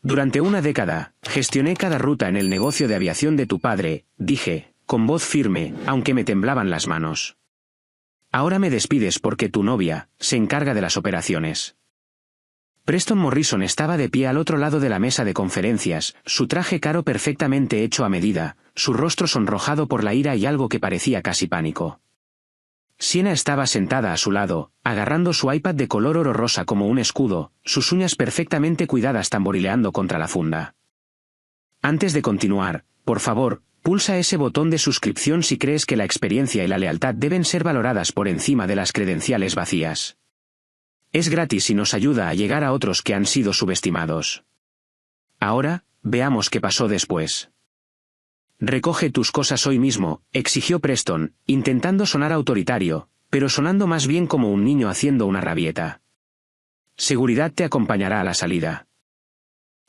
Durante una década, gestioné cada ruta en el negocio de aviación de tu padre, dije, con voz firme, aunque me temblaban las manos. Ahora me despides porque tu novia se encarga de las operaciones. Preston Morrison estaba de pie al otro lado de la mesa de conferencias, su traje caro perfectamente hecho a medida, su rostro sonrojado por la ira y algo que parecía casi pánico. Sienna estaba sentada a su lado, agarrando su iPad de color oro rosa como un escudo, sus uñas perfectamente cuidadas tamborileando contra la funda. Antes de continuar, por favor, pulsa ese botón de suscripción si crees que la experiencia y la lealtad deben ser valoradas por encima de las credenciales vacías. Es gratis y nos ayuda a llegar a otros que han sido subestimados. Ahora, veamos qué pasó después. Recoge tus cosas hoy mismo, exigió Preston, intentando sonar autoritario, pero sonando más bien como un niño haciendo una rabieta. Seguridad te acompañará a la salida.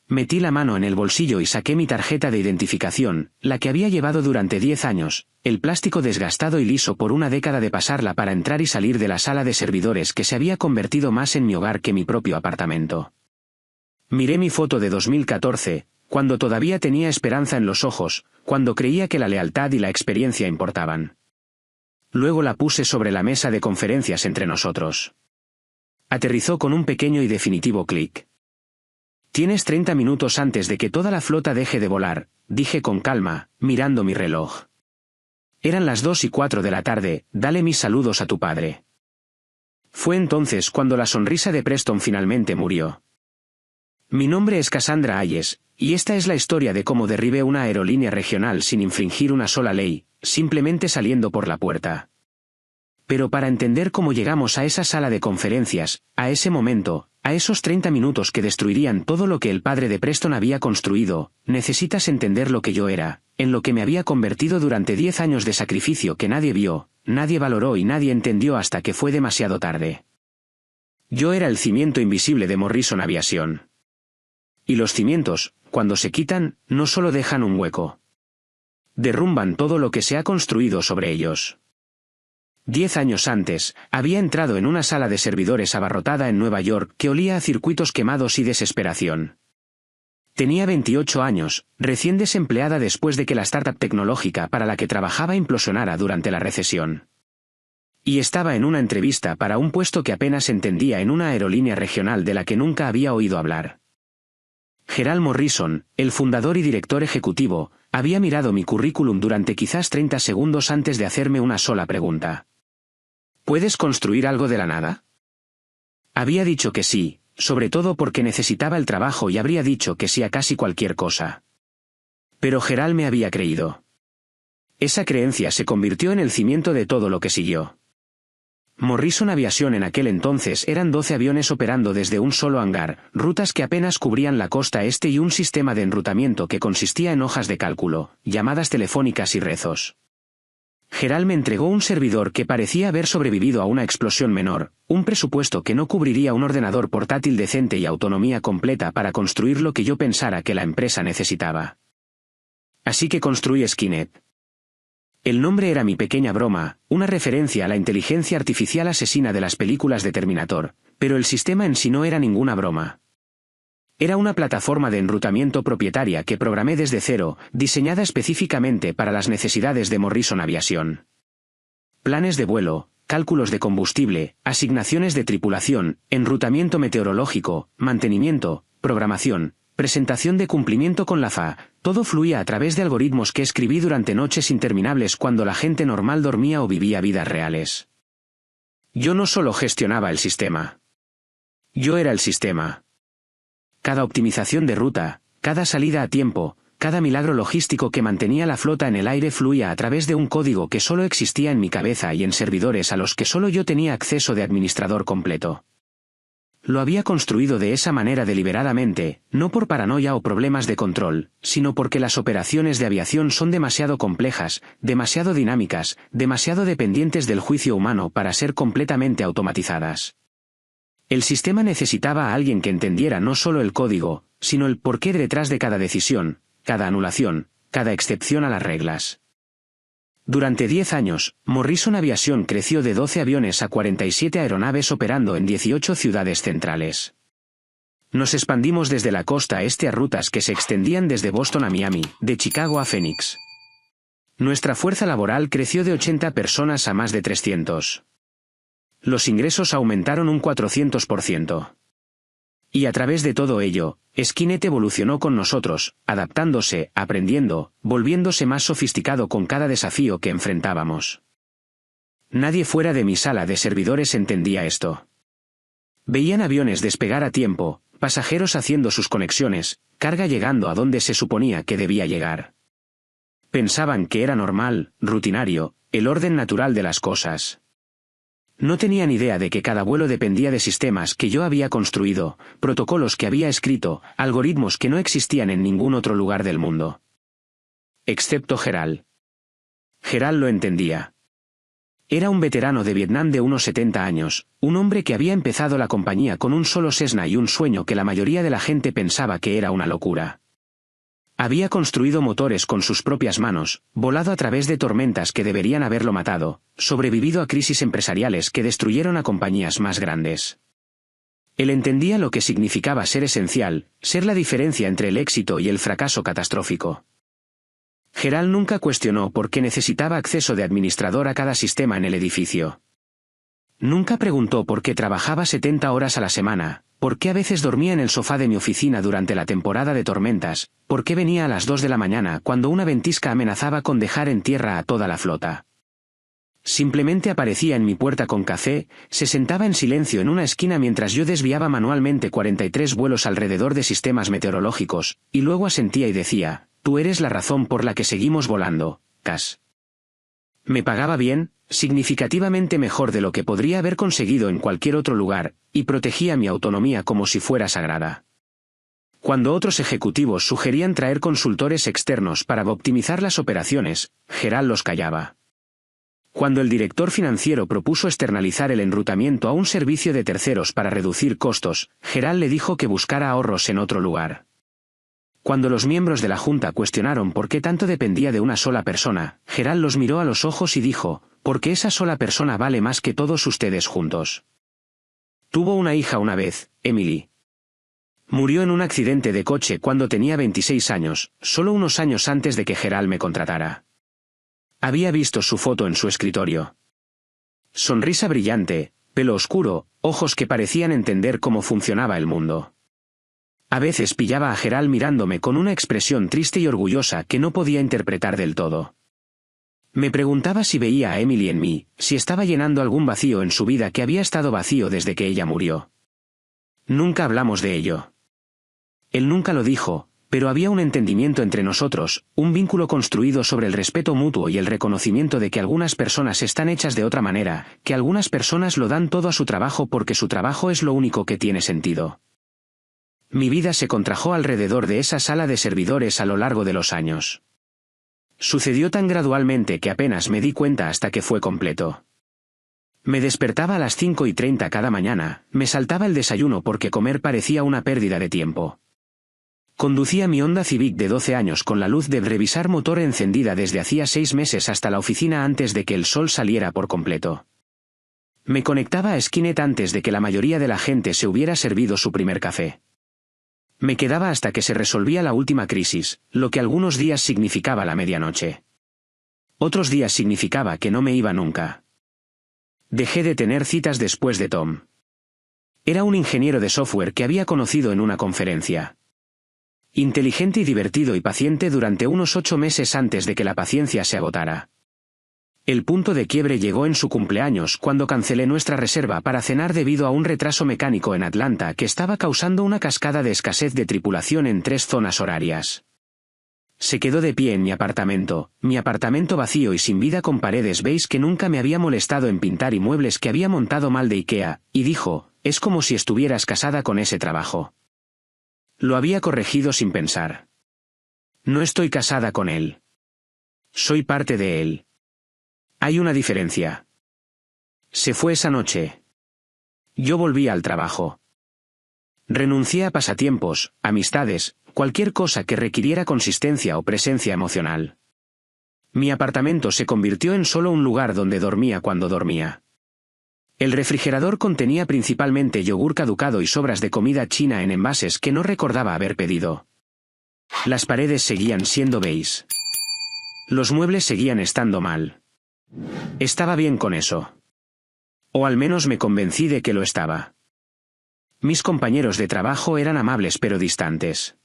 Metí la mano en el bolsillo y saqué mi tarjeta de identificación, la que había llevado durante 10 años, el plástico desgastado y liso por una década de pasarla para entrar y salir de la sala de servidores que se había convertido más en mi hogar que mi propio apartamento. Miré mi foto de 2014, cuando todavía tenía esperanza en los ojos, cuando creía que la lealtad y la experiencia importaban. Luego la puse sobre la mesa de conferencias entre nosotros. Aterrizó con un pequeño y definitivo clic. Tienes 30 minutos antes de que toda la flota deje de volar, dije con calma, mirando mi reloj. Eran las 2:04 de la tarde, dale mis saludos a tu padre. Fue entonces cuando la sonrisa de Preston finalmente murió. Mi nombre es Cassandra Hayes, y esta es la historia de cómo derribé una aerolínea regional sin infringir una sola ley, simplemente saliendo por la puerta. Pero para entender cómo llegamos a esa sala de conferencias, a ese momento, a esos 30 minutos que destruirían todo lo que el padre de Preston había construido, necesitas entender lo que yo era, en lo que me había convertido durante 10 años de sacrificio que nadie vio, nadie valoró y nadie entendió hasta que fue demasiado tarde. Yo era el cimiento invisible de Morrison Aviation. Y los cimientos, cuando se quitan, no solo dejan un hueco. Derrumban todo lo que se ha construido sobre ellos. 10 años antes, había entrado en una sala de servidores abarrotada en Nueva York que olía a circuitos quemados y desesperación. Tenía 28 años, recién desempleada después de que la startup tecnológica para la que trabajaba implosionara durante la recesión. Y estaba en una entrevista para un puesto que apenas entendía en una aerolínea regional de la que nunca había oído hablar. Gerald Morrison, el fundador y director ejecutivo, había mirado mi currículum durante quizás 30 segundos antes de hacerme una sola pregunta. ¿Puedes construir algo de la nada? Había dicho que sí, sobre todo porque necesitaba el trabajo y habría dicho que sí a casi cualquier cosa. Pero Gerald me había creído. Esa creencia se convirtió en el cimiento de todo lo que siguió. Morrison Aviation en aquel entonces eran 12 aviones operando desde un solo hangar, rutas que apenas cubrían la costa este y un sistema de enrutamiento que consistía en hojas de cálculo, llamadas telefónicas y rezos. Gerald me entregó un servidor que parecía haber sobrevivido a una explosión menor, un presupuesto que no cubriría un ordenador portátil decente y autonomía completa para construir lo que yo pensara que la empresa necesitaba. Así que construí Skynet. El nombre era mi pequeña broma, una referencia a la inteligencia artificial asesina de las películas de Terminator, pero el sistema en sí no era ninguna broma. Era una plataforma de enrutamiento propietaria que programé desde cero, diseñada específicamente para las necesidades de Morrison Aviation. Planes de vuelo, cálculos de combustible, asignaciones de tripulación, enrutamiento meteorológico, mantenimiento, programación, presentación de cumplimiento con la FAA, todo fluía a través de algoritmos que escribí durante noches interminables cuando la gente normal dormía o vivía vidas reales. Yo no solo gestionaba el sistema. Yo era el sistema. Cada optimización de ruta, cada salida a tiempo, cada milagro logístico que mantenía la flota en el aire fluía a través de un código que solo existía en mi cabeza y en servidores a los que solo yo tenía acceso de administrador completo. Lo había construido de esa manera deliberadamente, no por paranoia o problemas de control, sino porque las operaciones de aviación son demasiado complejas, demasiado dinámicas, demasiado dependientes del juicio humano para ser completamente automatizadas. El sistema necesitaba a alguien que entendiera no solo el código, sino el porqué detrás de cada decisión, cada anulación, cada excepción a las reglas. Durante 10 años, Morrison Aviation creció de 12 aviones a 47 aeronaves operando en 18 ciudades centrales. Nos expandimos desde la costa este a rutas que se extendían desde Boston a Miami, de Chicago a Phoenix. Nuestra fuerza laboral creció de 80 personas a más de 300. Los ingresos aumentaron un 400%. Y a través de todo ello, Skynet evolucionó con nosotros, adaptándose, aprendiendo, volviéndose más sofisticado con cada desafío que enfrentábamos. Nadie fuera de mi sala de servidores entendía esto. Veían aviones despegar a tiempo, pasajeros haciendo sus conexiones, carga llegando a donde se suponía que debía llegar. Pensaban que era normal, rutinario, el orden natural de las cosas. No tenían idea de que cada vuelo dependía de sistemas que yo había construido, protocolos que había escrito, algoritmos que no existían en ningún otro lugar del mundo. Excepto Gerald. Gerald lo entendía. Era un veterano de Vietnam de unos 70 años, un hombre que había empezado la compañía con un solo Cessna y un sueño que la mayoría de la gente pensaba que era una locura. Había construido motores con sus propias manos, volado a través de tormentas que deberían haberlo matado, sobrevivido a crisis empresariales que destruyeron a compañías más grandes. Él entendía lo que significaba ser esencial, ser la diferencia entre el éxito y el fracaso catastrófico. Gerald nunca cuestionó por qué necesitaba acceso de administrador a cada sistema en el edificio. Nunca preguntó por qué trabajaba 70 horas a la semana, por qué a veces dormía en el sofá de mi oficina durante la temporada de tormentas, por qué venía a las 2 de la mañana cuando una ventisca amenazaba con dejar en tierra a toda la flota. Simplemente aparecía en mi puerta con café, se sentaba en silencio en una esquina mientras yo desviaba manualmente 43 vuelos alrededor de sistemas meteorológicos, y luego asentía y decía: «Tú eres la razón por la que seguimos volando, Cass». Me pagaba bien, significativamente mejor de lo que podría haber conseguido en cualquier otro lugar, y protegía mi autonomía como si fuera sagrada. Cuando otros ejecutivos sugerían traer consultores externos para optimizar las operaciones, Gerald los callaba. Cuando el director financiero propuso externalizar el enrutamiento a un servicio de terceros para reducir costos, Gerald le dijo que buscara ahorros en otro lugar. Cuando los miembros de la junta cuestionaron por qué tanto dependía de una sola persona, Gerald los miró a los ojos y dijo: «Porque esa sola persona vale más que todos ustedes juntos». Tuvo una hija una vez, Emily. Murió en un accidente de coche cuando tenía 26 años, solo unos años antes de que Gerald me contratara. Había visto su foto en su escritorio. Sonrisa brillante, pelo oscuro, ojos que parecían entender cómo funcionaba el mundo. A veces pillaba a Gerald mirándome con una expresión triste y orgullosa que no podía interpretar del todo. Me preguntaba si veía a Emily en mí, si estaba llenando algún vacío en su vida que había estado vacío desde que ella murió. Nunca hablamos de ello. Él nunca lo dijo, pero había un entendimiento entre nosotros, un vínculo construido sobre el respeto mutuo y el reconocimiento de que algunas personas están hechas de otra manera, que algunas personas lo dan todo a su trabajo porque su trabajo es lo único que tiene sentido. Mi vida se contrajo alrededor de esa sala de servidores a lo largo de los años. Sucedió tan gradualmente que apenas me di cuenta hasta que fue completo. Me despertaba a las 5:30 cada mañana, me saltaba el desayuno porque comer parecía una pérdida de tiempo. Conducía mi Honda Civic de 12 años con la luz de revisar motor encendida desde hacía 6 meses hasta la oficina antes de que el sol saliera por completo. Me conectaba a Skynet antes de que la mayoría de la gente se hubiera servido su primer café. Me quedaba hasta que se resolvía la última crisis, lo que algunos días significaba la medianoche. Otros días significaba que no me iba nunca. Dejé de tener citas después de Tom. Era un ingeniero de software que había conocido en una conferencia. Inteligente y divertido y paciente durante unos 8 meses antes de que la paciencia se agotara. El punto de quiebre llegó en su cumpleaños cuando cancelé nuestra reserva para cenar debido a un retraso mecánico en Atlanta que estaba causando una cascada de escasez de tripulación en 3 zonas horarias. Se quedó de pie en mi apartamento vacío y sin vida con paredes beige que nunca me había molestado en pintar y muebles que había montado mal de IKEA, y dijo: «Es como si estuvieras casada con ese trabajo». Lo había corregido sin pensar. No estoy casada con él. Soy parte de él. Hay una diferencia. Se fue esa noche. Yo volví al trabajo. Renuncié a pasatiempos, amistades, cualquier cosa que requiriera consistencia o presencia emocional. Mi apartamento se convirtió en solo un lugar donde dormía cuando dormía. El refrigerador contenía principalmente yogur caducado y sobras de comida china en envases que no recordaba haber pedido. Las paredes seguían siendo beige. Los muebles seguían estando mal. Estaba bien con eso. O al menos me convencí de que lo estaba. Mis compañeros de trabajo eran amables pero distantes.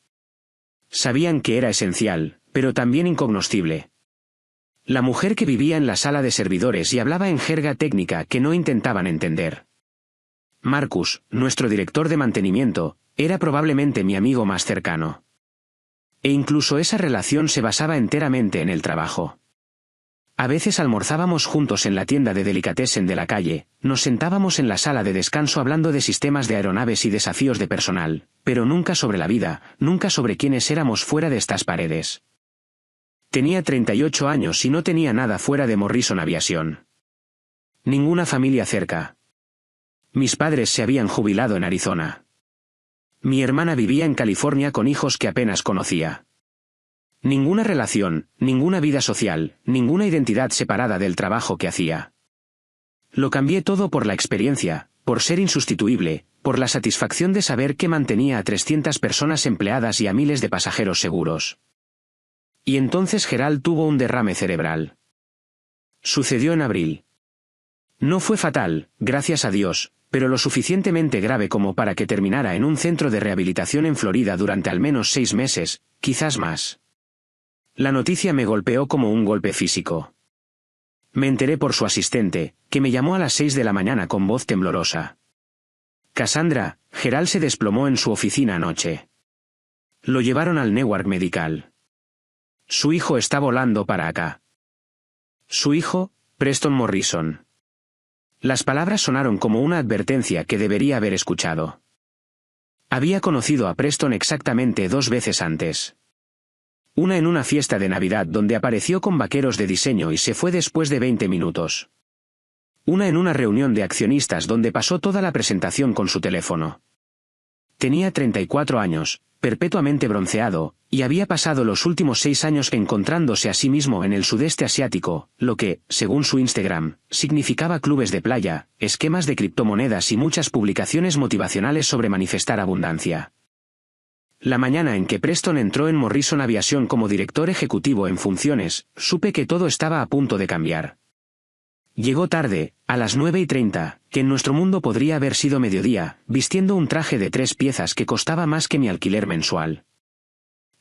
Sabían que era esencial, pero también incognoscible. La mujer que vivía en la sala de servidores y hablaba en jerga técnica que no intentaban entender. Marcus, nuestro director de mantenimiento, era probablemente mi amigo más cercano. E incluso esa relación se basaba enteramente en el trabajo. A veces almorzábamos juntos en la tienda de delicatessen de la calle, nos sentábamos en la sala de descanso hablando de sistemas de aeronaves y desafíos de personal, pero nunca sobre la vida, nunca sobre quiénes éramos fuera de estas paredes. Tenía 38 años y no tenía nada fuera de Morrison Aviación. Ninguna familia cerca. Mis padres se habían jubilado en Arizona. Mi hermana vivía en California con hijos que apenas conocía. Ninguna relación, ninguna vida social, ninguna identidad separada del trabajo que hacía. Lo cambié todo por la experiencia, por ser insustituible, por la satisfacción de saber que mantenía a 300 personas empleadas y a miles de pasajeros seguros. Y entonces Gerald tuvo un derrame cerebral. Sucedió en abril. No fue fatal, gracias a Dios, pero lo suficientemente grave como para que terminara en un centro de rehabilitación en Florida durante al menos 6 meses, quizás más. La noticia me golpeó como un golpe físico. Me enteré por su asistente, que me llamó a las 6 de la mañana con voz temblorosa. Cassandra, Gerald se desplomó en su oficina anoche. Lo llevaron al Newark Medical. Su hijo está volando para acá. Su hijo, Preston Morrison. Las palabras sonaron como una advertencia que debería haber escuchado. Había conocido a Preston exactamente 2 veces antes. Una en una fiesta de Navidad donde apareció con vaqueros de diseño y se fue después de 20 minutos. Una en una reunión de accionistas donde pasó toda la presentación con su teléfono. Tenía 34 años, perpetuamente bronceado, y había pasado los últimos 6 años encontrándose a sí mismo en el sudeste asiático, lo que, según su Instagram, significaba clubes de playa, esquemas de criptomonedas y muchas publicaciones motivacionales sobre manifestar abundancia. La mañana en que Preston entró en Morrison Aviación como director ejecutivo en funciones, supe que todo estaba a punto de cambiar. Llegó tarde, a las 9:30, que en nuestro mundo podría haber sido mediodía, vistiendo un traje de 3 piezas que costaba más que mi alquiler mensual.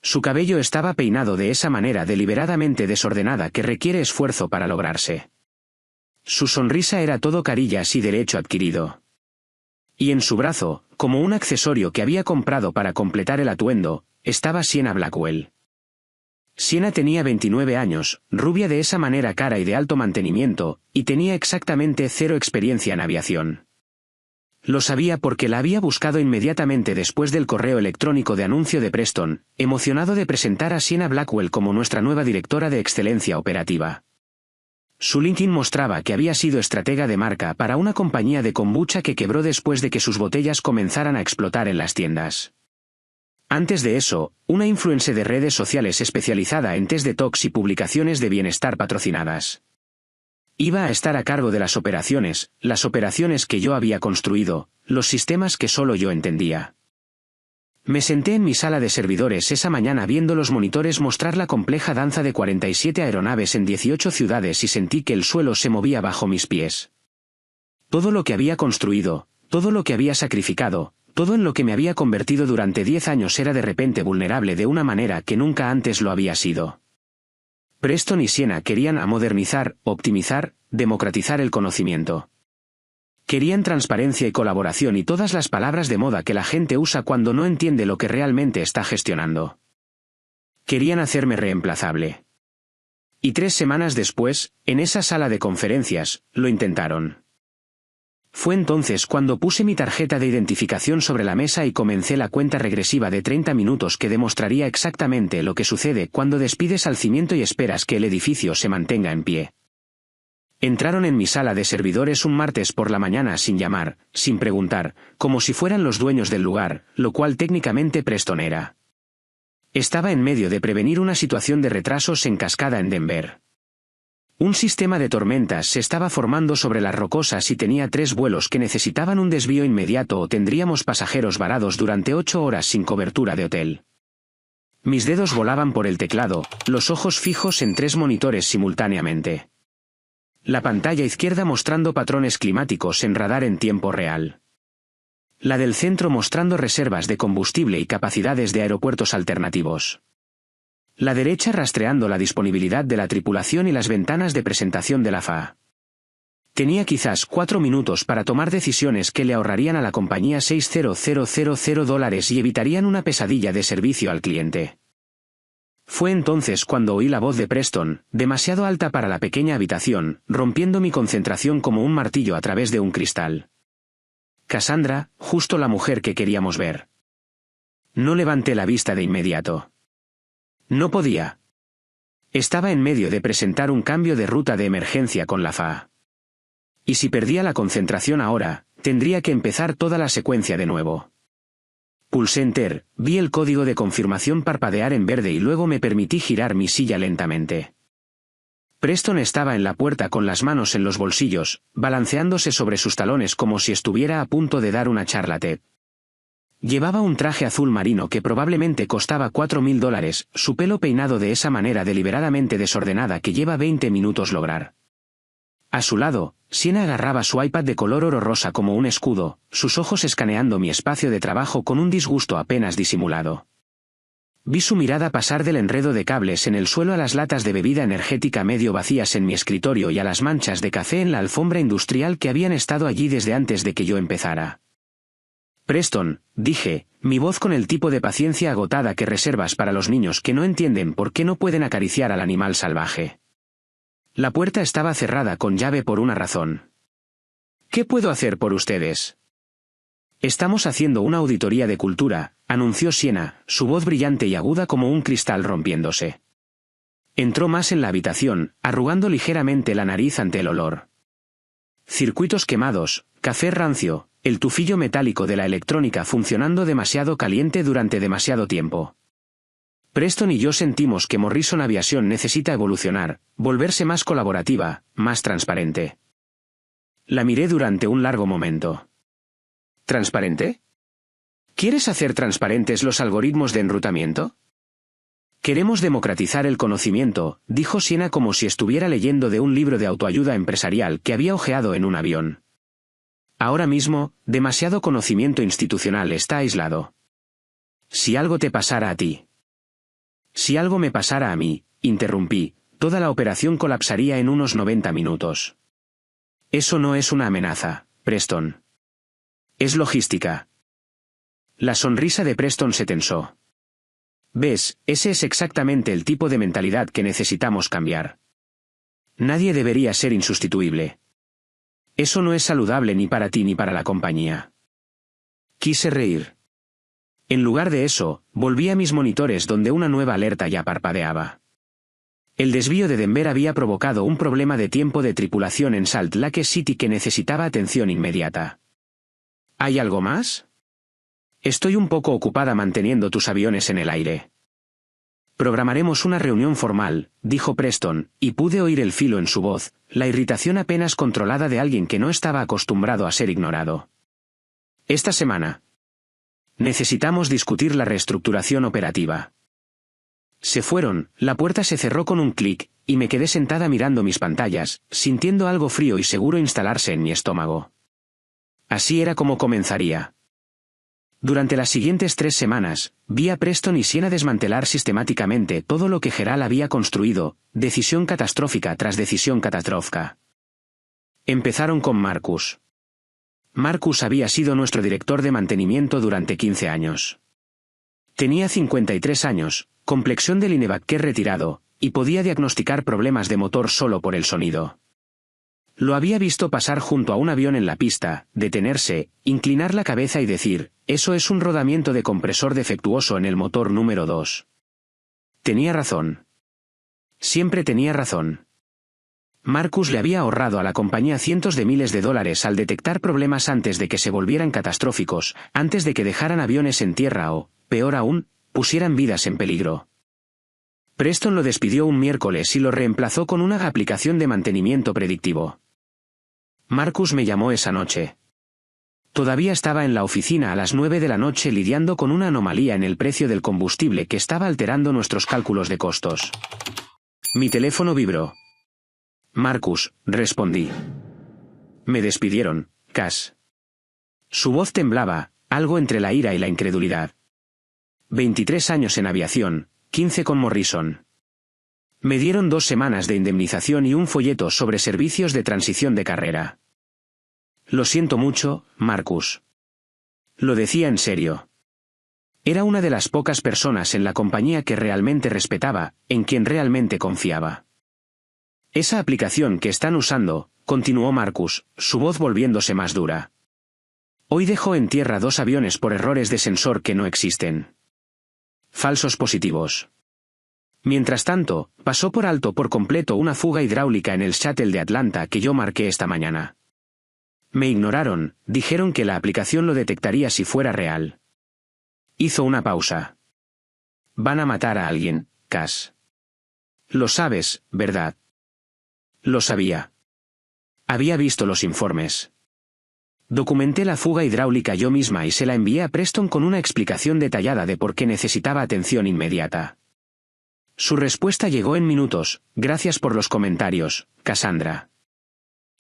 Su cabello estaba peinado de esa manera deliberadamente desordenada que requiere esfuerzo para lograrse. Su sonrisa era todo carillas y derecho adquirido. Y en su brazo, como un accesorio que había comprado para completar el atuendo, estaba Sienna Blackwell. Sienna tenía 29 años, rubia de esa manera cara y de alto mantenimiento, y tenía exactamente 0 experiencia en aviación. Lo sabía porque la había buscado inmediatamente después del correo electrónico de anuncio de Preston, emocionado de presentar a Sienna Blackwell como nuestra nueva directora de excelencia operativa. Su LinkedIn mostraba que había sido estratega de marca para una compañía de kombucha que quebró después de que sus botellas comenzaran a explotar en las tiendas. Antes de eso, una influencer de redes sociales especializada en test detox y publicaciones de bienestar patrocinadas. Iba a estar a cargo de las operaciones que yo había construido, los sistemas que solo yo entendía. Me senté en mi sala de servidores esa mañana viendo los monitores mostrar la compleja danza de 47 aeronaves en 18 ciudades y sentí que el suelo se movía bajo mis pies. Todo lo que había construido, todo lo que había sacrificado, todo en lo que me había convertido durante 10 años era de repente vulnerable de una manera que nunca antes lo había sido. Preston y Sienna querían modernizar, optimizar, democratizar el conocimiento. Querían transparencia y colaboración y todas las palabras de moda que la gente usa cuando no entiende lo que realmente está gestionando. Querían hacerme reemplazable. Y 3 semanas después, en esa sala de conferencias, lo intentaron. Fue entonces cuando puse mi tarjeta de identificación sobre la mesa y comencé la cuenta regresiva de 30 minutos que demostraría exactamente lo que sucede cuando despides al cimiento y esperas que el edificio se mantenga en pie. Entraron en mi sala de servidores un martes por la mañana sin llamar, sin preguntar, como si fueran los dueños del lugar, lo cual técnicamente Preston era. Estaba en medio de prevenir una situación de retrasos en cascada en Denver. Un sistema de tormentas se estaba formando sobre las rocosas y tenía 3 vuelos que necesitaban un desvío inmediato o tendríamos pasajeros varados durante 8 horas sin cobertura de hotel. Mis dedos volaban por el teclado, los ojos fijos en 3 monitores simultáneamente. La pantalla izquierda mostrando patrones climáticos en radar en tiempo real. La del centro mostrando reservas de combustible y capacidades de aeropuertos alternativos. La derecha rastreando la disponibilidad de la tripulación y las ventanas de presentación de la FAA. Tenía quizás 4 minutos para tomar decisiones que le ahorrarían a la compañía $60,000 y evitarían una pesadilla de servicio al cliente. Fue entonces cuando oí la voz de Preston, demasiado alta para la pequeña habitación, rompiendo mi concentración como un martillo a través de un cristal. Cassandra, justo la mujer que queríamos ver. No levanté la vista de inmediato. No podía. Estaba en medio de presentar un cambio de ruta de emergencia con la FAA. Y si perdía la concentración ahora, tendría que empezar toda la secuencia de nuevo. Pulsé Enter, vi el código de confirmación parpadear en verde y luego me permití girar mi silla lentamente. Preston estaba en la puerta con las manos en los bolsillos, balanceándose sobre sus talones como si estuviera a punto de dar una charla TED. Llevaba un traje azul marino que probablemente costaba $4,000, su pelo peinado de esa manera deliberadamente desordenada que lleva 20 minutos lograr. A su lado, Siena agarraba su iPad de color oro rosa como un escudo, sus ojos escaneando mi espacio de trabajo con un disgusto apenas disimulado. Vi su mirada pasar del enredo de cables en el suelo a las latas de bebida energética medio vacías en mi escritorio y a las manchas de café en la alfombra industrial que habían estado allí desde antes de que yo empezara. Preston, dije, mi voz con el tipo de paciencia agotada que reservas para los niños que no entienden por qué no pueden acariciar al animal salvaje. La puerta estaba cerrada con llave por una razón. ¿Qué puedo hacer por ustedes? Estamos haciendo una auditoría de cultura, anunció Siena, su voz brillante y aguda como un cristal rompiéndose. Entró más en la habitación, arrugando ligeramente la nariz ante el olor. Circuitos quemados, café rancio, el tufillo metálico de la electrónica funcionando demasiado caliente durante demasiado tiempo. Preston y yo sentimos que Morrison Aviation necesita evolucionar, volverse más colaborativa, más transparente. La miré durante un largo momento. ¿Transparente? ¿Quieres hacer transparentes los algoritmos de enrutamiento? Queremos democratizar el conocimiento, dijo Siena como si estuviera leyendo de un libro de autoayuda empresarial que había hojeado en un avión. Ahora mismo, demasiado conocimiento institucional está aislado. Si algo te pasara a ti. Si algo me pasara a mí, interrumpí, toda la operación colapsaría en unos 90 minutos. Eso no es una amenaza, Preston. Es logística. La sonrisa de Preston se tensó. ¿Ves? Ese es exactamente el tipo de mentalidad que necesitamos cambiar. Nadie debería ser insustituible. Eso no es saludable ni para ti ni para la compañía. Quise reír. En lugar de eso, volví a mis monitores donde una nueva alerta ya parpadeaba. El desvío de Denver había provocado un problema de tiempo de tripulación en Salt Lake City que necesitaba atención inmediata. ¿Hay algo más? Estoy un poco ocupada manteniendo tus aviones en el aire. Programaremos una reunión formal, dijo Preston, y pude oír el filo en su voz, la irritación apenas controlada de alguien que no estaba acostumbrado a ser ignorado. Esta semana. Necesitamos discutir la reestructuración operativa. Se fueron, la puerta se cerró con un clic, y me quedé sentada mirando mis pantallas, sintiendo algo frío y seguro instalarse en mi estómago. Así era como comenzaría. Durante las siguientes 3 semanas, vi a Preston y Siena desmantelar sistemáticamente todo lo que Geral había construido, decisión catastrófica tras decisión catastrófica. Empezaron con Marcus. Marcus había sido nuestro director de mantenimiento durante 15 años. Tenía 53 años, complexión de linebacker retirado, y podía diagnosticar problemas de motor solo por el sonido. Lo había visto pasar junto a un avión en la pista, detenerse, inclinar la cabeza y decir, eso es un rodamiento de compresor defectuoso en el motor número 2. Tenía razón. Siempre tenía razón. Marcus le había ahorrado a la compañía cientos de miles de dólares al detectar problemas antes de que se volvieran catastróficos, antes de que dejaran aviones en tierra o, peor aún, pusieran vidas en peligro. Preston lo despidió un miércoles y lo reemplazó con una aplicación de mantenimiento predictivo. Marcus me llamó esa noche. Todavía estaba en la oficina a las 9 de la noche lidiando con una anomalía en el precio del combustible que estaba alterando nuestros cálculos de costos. Mi teléfono vibró. Marcus, respondí. Me despidieron, Cass. Su voz temblaba, algo entre la ira y la incredulidad. 23 años en aviación, 15 con Morrison. Me dieron 2 semanas de indemnización y un folleto sobre servicios de transición de carrera. Lo siento mucho, Marcus. Lo decía en serio. Era una de las pocas personas en la compañía que realmente respetaba, en quien realmente confiaba. Esa aplicación que están usando, continuó Marcus, su voz volviéndose más dura. Hoy dejó en tierra 2 aviones por errores de sensor que no existen. Falsos positivos. Mientras tanto, pasó por alto por completo una fuga hidráulica en el shuttle de Atlanta que yo marqué esta mañana. Me ignoraron, dijeron que la aplicación lo detectaría si fuera real. Hizo una pausa. Van a matar a alguien, Cass. Lo sabes, ¿verdad? Lo sabía. Había visto los informes. Documenté la fuga hidráulica yo misma y se la envié a Preston con una explicación detallada de por qué necesitaba atención inmediata. Su respuesta llegó en minutos: gracias por los comentarios, Cassandra.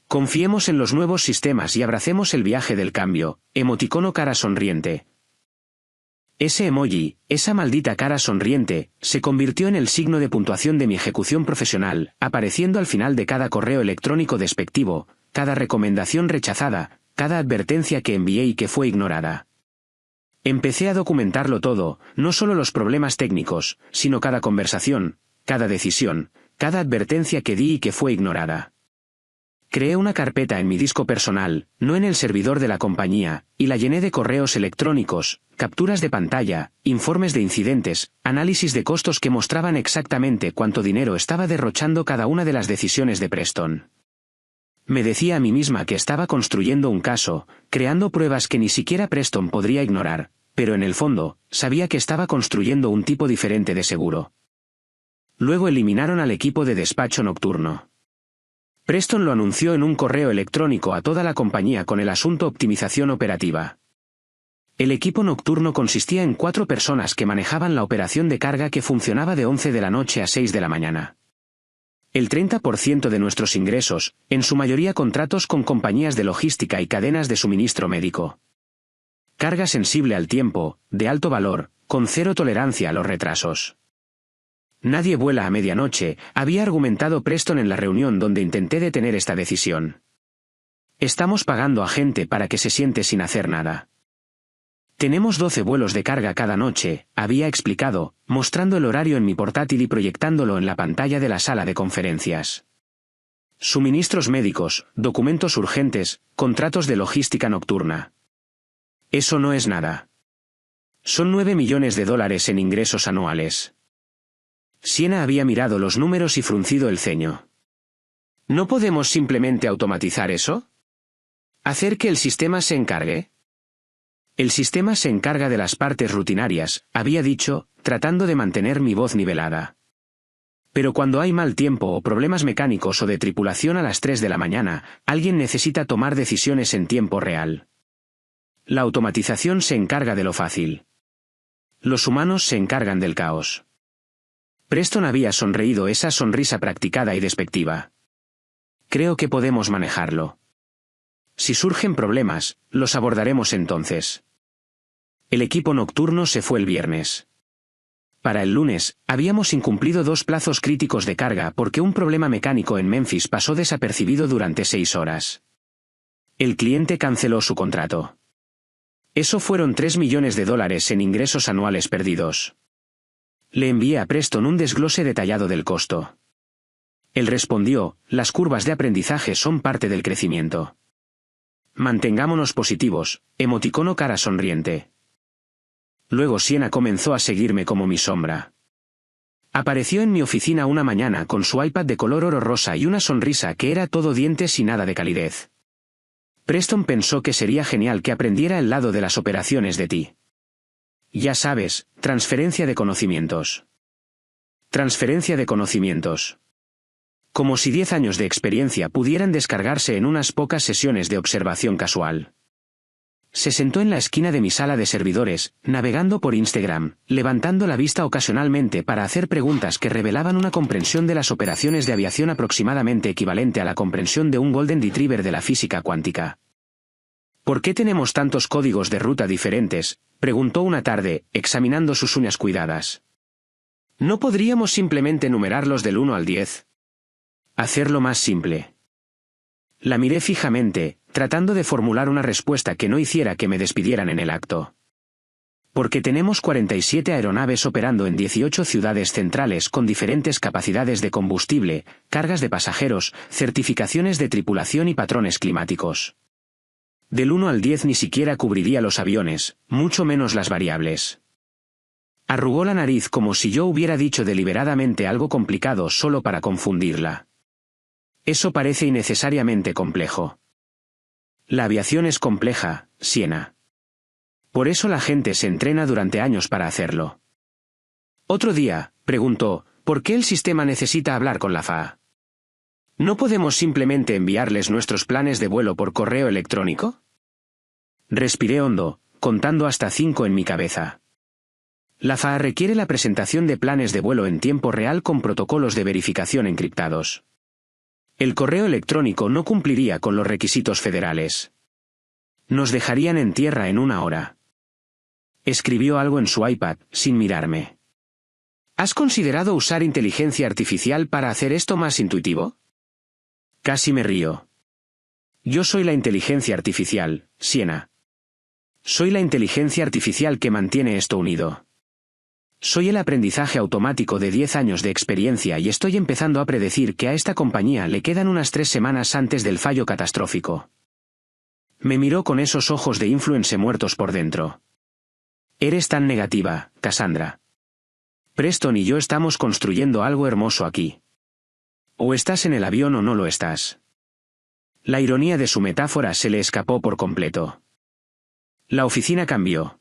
Confiemos en los nuevos sistemas y abracemos el viaje del cambio, emoticono cara sonriente. Ese emoji, esa maldita cara sonriente, se convirtió en el signo de puntuación de mi ejecución profesional, apareciendo al final de cada correo electrónico despectivo, cada recomendación rechazada, cada advertencia que envié y que fue ignorada. Empecé a documentarlo todo, no solo los problemas técnicos, sino cada conversación, cada decisión, cada advertencia que di y que fue ignorada. Creé una carpeta en mi disco personal, no en el servidor de la compañía, y la llené de correos electrónicos, capturas de pantalla, informes de incidentes, análisis de costos que mostraban exactamente cuánto dinero estaba derrochando cada una de las decisiones de Preston. Me decía a mí misma que estaba construyendo un caso, creando pruebas que ni siquiera Preston podría ignorar, pero en el fondo, sabía que estaba construyendo un tipo diferente de seguro. Luego eliminaron al equipo de despacho nocturno. Preston lo anunció en un correo electrónico a toda la compañía con el asunto optimización operativa. El equipo nocturno consistía en 4 personas que manejaban la operación de carga que funcionaba de 11 de la noche a 6 de la mañana. El 30% de nuestros ingresos, en su mayoría contratos con compañías de logística y cadenas de suministro médico. Carga sensible al tiempo, de alto valor, con 0 tolerancia a los retrasos. Nadie vuela a medianoche, había argumentado Preston en la reunión donde intenté detener esta decisión. Estamos pagando a gente para que se siente sin hacer nada. Tenemos 12 vuelos de carga cada noche, había explicado, mostrando el horario en mi portátil y proyectándolo en la pantalla de la sala de conferencias. Suministros médicos, documentos urgentes, contratos de logística nocturna. Eso no es nada. Son $9 millones en ingresos anuales. Siena había mirado los números y fruncido el ceño. ¿No podemos simplemente automatizar eso? ¿Hacer que el sistema se encargue? El sistema se encarga de las partes rutinarias, había dicho, tratando de mantener mi voz nivelada. Pero cuando hay mal tiempo o problemas mecánicos o de tripulación a las 3 de la mañana, alguien necesita tomar decisiones en tiempo real. La automatización se encarga de lo fácil. Los humanos se encargan del caos. Preston había sonreído esa sonrisa practicada y despectiva. Creo que podemos manejarlo. Si surgen problemas, los abordaremos entonces. El equipo nocturno se fue el viernes. Para el lunes, habíamos incumplido 2 plazos críticos de carga porque un problema mecánico en Memphis pasó desapercibido durante 6 horas. El cliente canceló su contrato. Eso fueron $3 millones en ingresos anuales perdidos. Le envié a Preston un desglose detallado del costo. Él respondió: las curvas de aprendizaje son parte del crecimiento. Mantengámonos positivos, emoticono cara sonriente. Luego Siena comenzó a seguirme como mi sombra. Apareció en mi oficina una mañana con su iPad de color oro rosa y una sonrisa que era todo dientes y nada de calidez. Preston pensó que sería genial que aprendiera el lado de las operaciones de ti. Ya sabes, transferencia de conocimientos. Transferencia de conocimientos. Como si 10 años de experiencia pudieran descargarse en unas pocas sesiones de observación casual. Se sentó en la esquina de mi sala de servidores, navegando por Instagram, levantando la vista ocasionalmente para hacer preguntas que revelaban una comprensión de las operaciones de aviación aproximadamente equivalente a la comprensión de un Golden Retriever de la física cuántica. ¿Por qué tenemos tantos códigos de ruta diferentes?, preguntó una tarde, examinando sus uñas cuidadas. ¿No podríamos simplemente numerarlos del 1 al 10? Hacerlo más simple. La miré fijamente, tratando de formular una respuesta que no hiciera que me despidieran en el acto. Porque tenemos 47 aeronaves operando en 18 ciudades centrales con diferentes capacidades de combustible, cargas de pasajeros, certificaciones de tripulación y patrones climáticos. Del 1 al 10 ni siquiera cubriría los aviones, mucho menos las variables. Arrugó la nariz como si yo hubiera dicho deliberadamente algo complicado solo para confundirla. Eso parece innecesariamente complejo. La aviación es compleja, Siena. Por eso la gente se entrena durante años para hacerlo. Otro día, preguntó, ¿por qué el sistema necesita hablar con la FAA? ¿No podemos simplemente enviarles nuestros planes de vuelo por correo electrónico? Respiré hondo, contando hasta 5 en mi cabeza. La FAA requiere la presentación de planes de vuelo en tiempo real con protocolos de verificación encriptados. El correo electrónico no cumpliría con los requisitos federales. Nos dejarían en tierra en 1 hora. Escribió algo en su iPad, sin mirarme. ¿Has considerado usar inteligencia artificial para hacer esto más intuitivo? Casi me río. Yo soy la inteligencia artificial, Siena. Soy la inteligencia artificial que mantiene esto unido. Soy el aprendizaje automático de 10 años de experiencia y estoy empezando a predecir que a esta compañía le quedan unas 3 semanas antes del fallo catastrófico. Me miró con esos ojos de influencer muertos por dentro. Eres tan negativa, Cassandra. Preston y yo estamos construyendo algo hermoso aquí. O estás en el avión o no lo estás. La ironía de su metáfora se le escapó por completo. La oficina cambió.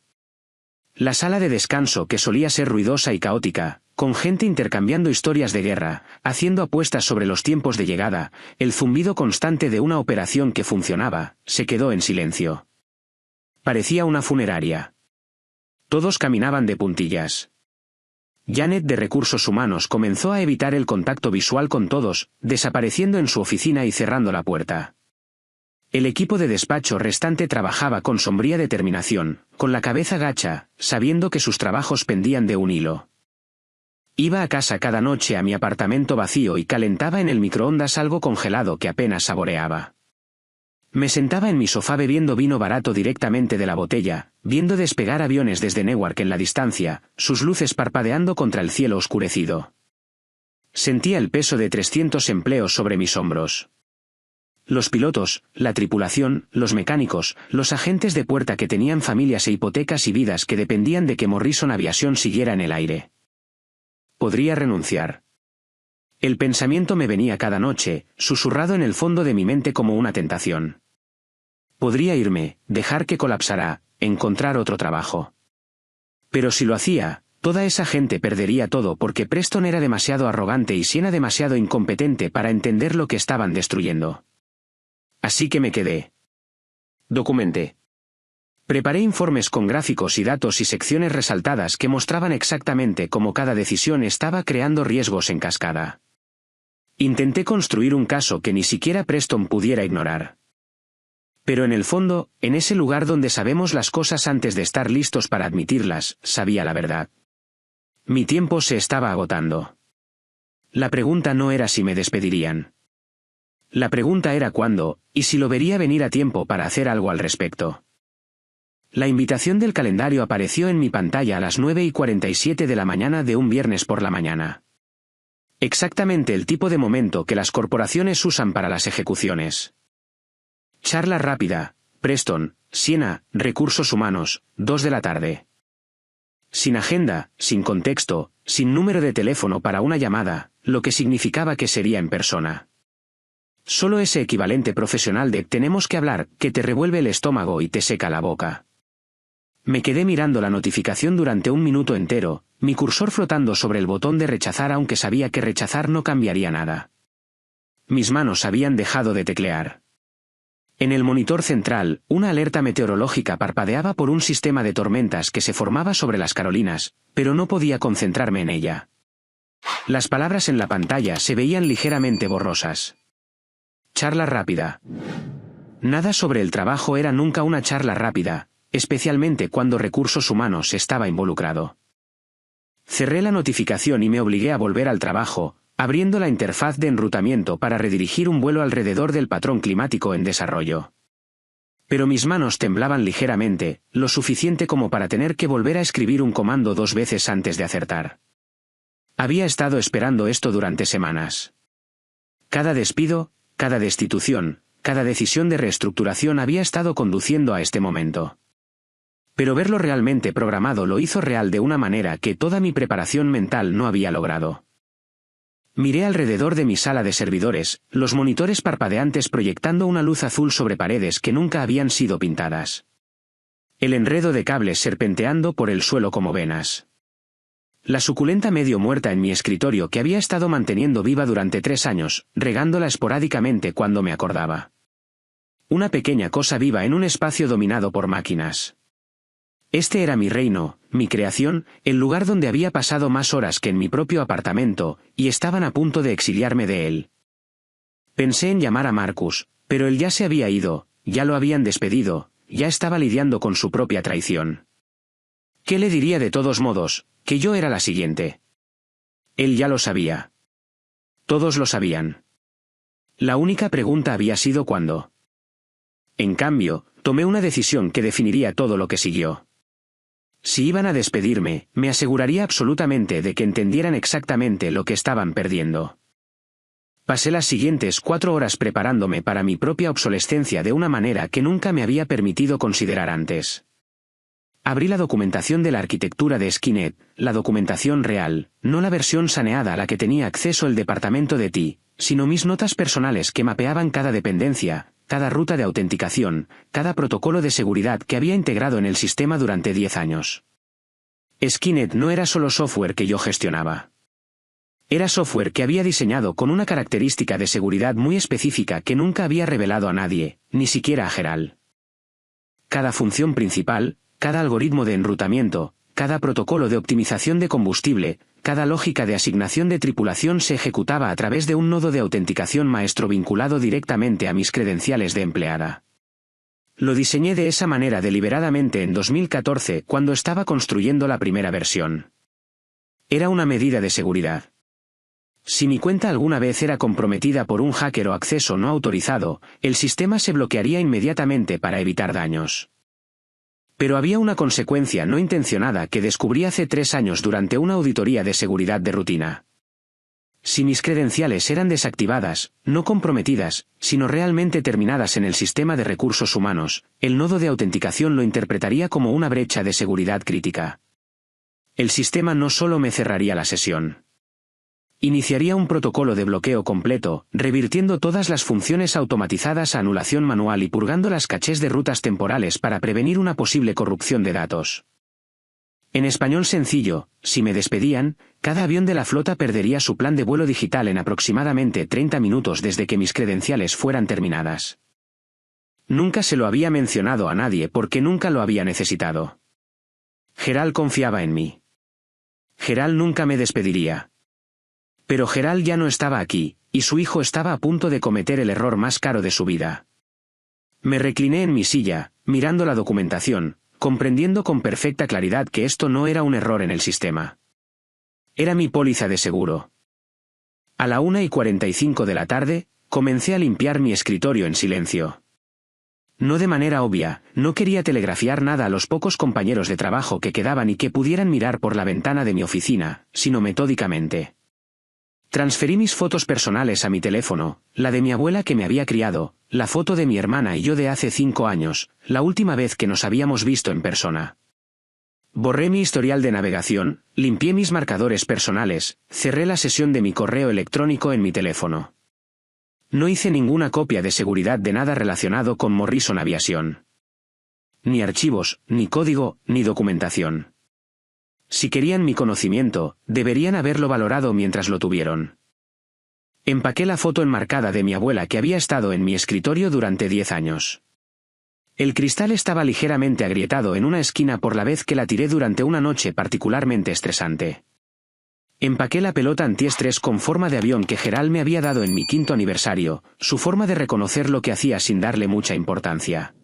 La sala de descanso, que solía ser ruidosa y caótica, con gente intercambiando historias de guerra, haciendo apuestas sobre los tiempos de llegada, el zumbido constante de una operación que funcionaba, se quedó en silencio. Parecía una funeraria. Todos caminaban de puntillas. Janet de Recursos Humanos comenzó a evitar el contacto visual con todos, desapareciendo en su oficina y cerrando la puerta. El equipo de despacho restante trabajaba con sombría determinación, con la cabeza gacha, sabiendo que sus trabajos pendían de un hilo. Iba a casa cada noche a mi apartamento vacío y calentaba en el microondas algo congelado que apenas saboreaba. Me sentaba en mi sofá bebiendo vino barato directamente de la botella, viendo despegar aviones desde Newark en la distancia, sus luces parpadeando contra el cielo oscurecido. Sentía el peso de 300 empleos sobre mis hombros. Los pilotos, la tripulación, los mecánicos, los agentes de puerta que tenían familias e hipotecas y vidas que dependían de que Morrison Aviation siguiera en el aire. Podría renunciar. El pensamiento me venía cada noche, susurrado en el fondo de mi mente como una tentación. Podría irme, dejar que colapsara, encontrar otro trabajo. Pero si lo hacía, toda esa gente perdería todo porque Preston era demasiado arrogante y Siena demasiado incompetente para entender lo que estaban destruyendo. Así que me quedé. Documenté. Preparé informes con gráficos y datos y secciones resaltadas que mostraban exactamente cómo cada decisión estaba creando riesgos en cascada. Intenté construir un caso que ni siquiera Preston pudiera ignorar. Pero en el fondo, en ese lugar donde sabemos las cosas antes de estar listos para admitirlas, sabía la verdad. Mi tiempo se estaba agotando. La pregunta no era si me despedirían. La pregunta era cuándo, y si lo vería venir a tiempo para hacer algo al respecto. La invitación del calendario apareció en mi pantalla a las 9:47 de la mañana de un viernes por la mañana. Exactamente el tipo de momento que las corporaciones usan para las ejecuciones. Charla rápida, Preston, Siena, Recursos Humanos, 2 de la tarde. Sin agenda, sin contexto, sin número de teléfono para una llamada, lo que significaba que sería en persona. Solo ese equivalente profesional de tenemos que hablar, que te revuelve el estómago y te seca la boca. Me quedé mirando la notificación durante un minuto entero, mi cursor flotando sobre el botón de rechazar aunque sabía que rechazar no cambiaría nada. Mis manos habían dejado de teclear. En el monitor central, una alerta meteorológica parpadeaba por un sistema de tormentas que se formaba sobre las Carolinas, pero no podía concentrarme en ella. Las palabras en la pantalla se veían ligeramente borrosas. Charla rápida. Nada sobre el trabajo era nunca una charla rápida, especialmente cuando recursos humanos estaba involucrado. Cerré la notificación y me obligué a volver al trabajo, abriendo la interfaz de enrutamiento para redirigir un vuelo alrededor del patrón climático en desarrollo. Pero mis manos temblaban ligeramente, lo suficiente como para tener que volver a escribir un comando 2 veces antes de acertar. Había estado esperando esto durante semanas. Cada despido, cada destitución, cada decisión de reestructuración había estado conduciendo a este momento. Pero verlo realmente programado lo hizo real de una manera que toda mi preparación mental no había logrado. Miré alrededor de mi sala de servidores, los monitores parpadeantes proyectando una luz azul sobre paredes que nunca habían sido pintadas. El enredo de cables serpenteando por el suelo como venas. La suculenta medio muerta en mi escritorio que había estado manteniendo viva durante 3 años, regándola esporádicamente cuando me acordaba. Una pequeña cosa viva en un espacio dominado por máquinas. Este era mi reino, mi creación, el lugar donde había pasado más horas que en mi propio apartamento, y estaban a punto de exiliarme de él. Pensé en llamar a Marcus, pero él ya se había ido, ya lo habían despedido, ya estaba lidiando con su propia traición. ¿Qué le diría de todos modos? Que yo era la siguiente. Él ya lo sabía. Todos lo sabían. La única pregunta había sido cuándo. En cambio, tomé una decisión que definiría todo lo que siguió. Si iban a despedirme, me aseguraría absolutamente de que entendieran exactamente lo que estaban perdiendo. Pasé las siguientes 4 horas preparándome para mi propia obsolescencia de una manera que nunca me había permitido considerar antes. Abrí la documentación de la arquitectura de Skynet, la documentación real, no la versión saneada a la que tenía acceso el departamento de TI, sino mis notas personales que mapeaban cada dependencia, cada ruta de autenticación, cada protocolo de seguridad que había integrado en el sistema durante 10 años. Skynet no era solo software que yo gestionaba. Era software que había diseñado con una característica de seguridad muy específica que nunca había revelado a nadie, ni siquiera a Gerald. Cada función principal, cada algoritmo de enrutamiento, cada protocolo de optimización de combustible, cada lógica de asignación de tripulación se ejecutaba a través de un nodo de autenticación maestro vinculado directamente a mis credenciales de empleada. Lo diseñé de esa manera deliberadamente en 2014 cuando estaba construyendo la primera versión. Era una medida de seguridad. Si mi cuenta alguna vez era comprometida por un hacker o acceso no autorizado, el sistema se bloquearía inmediatamente para evitar daños. Pero había una consecuencia no intencionada que descubrí hace 3 años durante una auditoría de seguridad de rutina. Si mis credenciales eran desactivadas, no comprometidas, sino realmente terminadas en el sistema de recursos humanos, el nodo de autenticación lo interpretaría como una brecha de seguridad crítica. El sistema no solo me cerraría la sesión. Iniciaría un protocolo de bloqueo completo, revirtiendo todas las funciones automatizadas a anulación manual y purgando las cachés de rutas temporales para prevenir una posible corrupción de datos. En español sencillo, si me despedían, cada avión de la flota perdería su plan de vuelo digital en aproximadamente 30 minutos desde que mis credenciales fueran terminadas. Nunca se lo había mencionado a nadie porque nunca lo había necesitado. Gerald confiaba en mí. Gerald nunca me despediría. Pero Gerald ya no estaba aquí, y su hijo estaba a punto de cometer el error más caro de su vida. Me recliné en mi silla, mirando la documentación, comprendiendo con perfecta claridad que esto no era un error en el sistema. Era mi póliza de seguro. A la 1:45 de la tarde, comencé a limpiar mi escritorio en silencio. No de manera obvia, no quería telegrafiar nada a los pocos compañeros de trabajo que quedaban y que pudieran mirar por la ventana de mi oficina, sino metódicamente. Transferí mis fotos personales a mi teléfono, la de mi abuela que me había criado, la foto de mi hermana y yo de hace 5 años, la última vez que nos habíamos visto en persona. Borré mi historial de navegación, limpié mis marcadores personales, cerré la sesión de mi correo electrónico en mi teléfono. No hice ninguna copia de seguridad de nada relacionado con Morrison Aviation. ni archivos, ni código, ni documentación. Si querían mi conocimiento, deberían haberlo valorado mientras lo tuvieron. Empaqué la foto enmarcada de mi abuela que había estado en mi escritorio durante 10 años. El cristal estaba ligeramente agrietado en una esquina por la vez que la tiré durante una noche particularmente estresante. Empaqué la pelota antiestrés con forma de avión que Gerald me había dado en mi 5º aniversario, su forma de reconocer lo que hacía sin darle mucha importancia.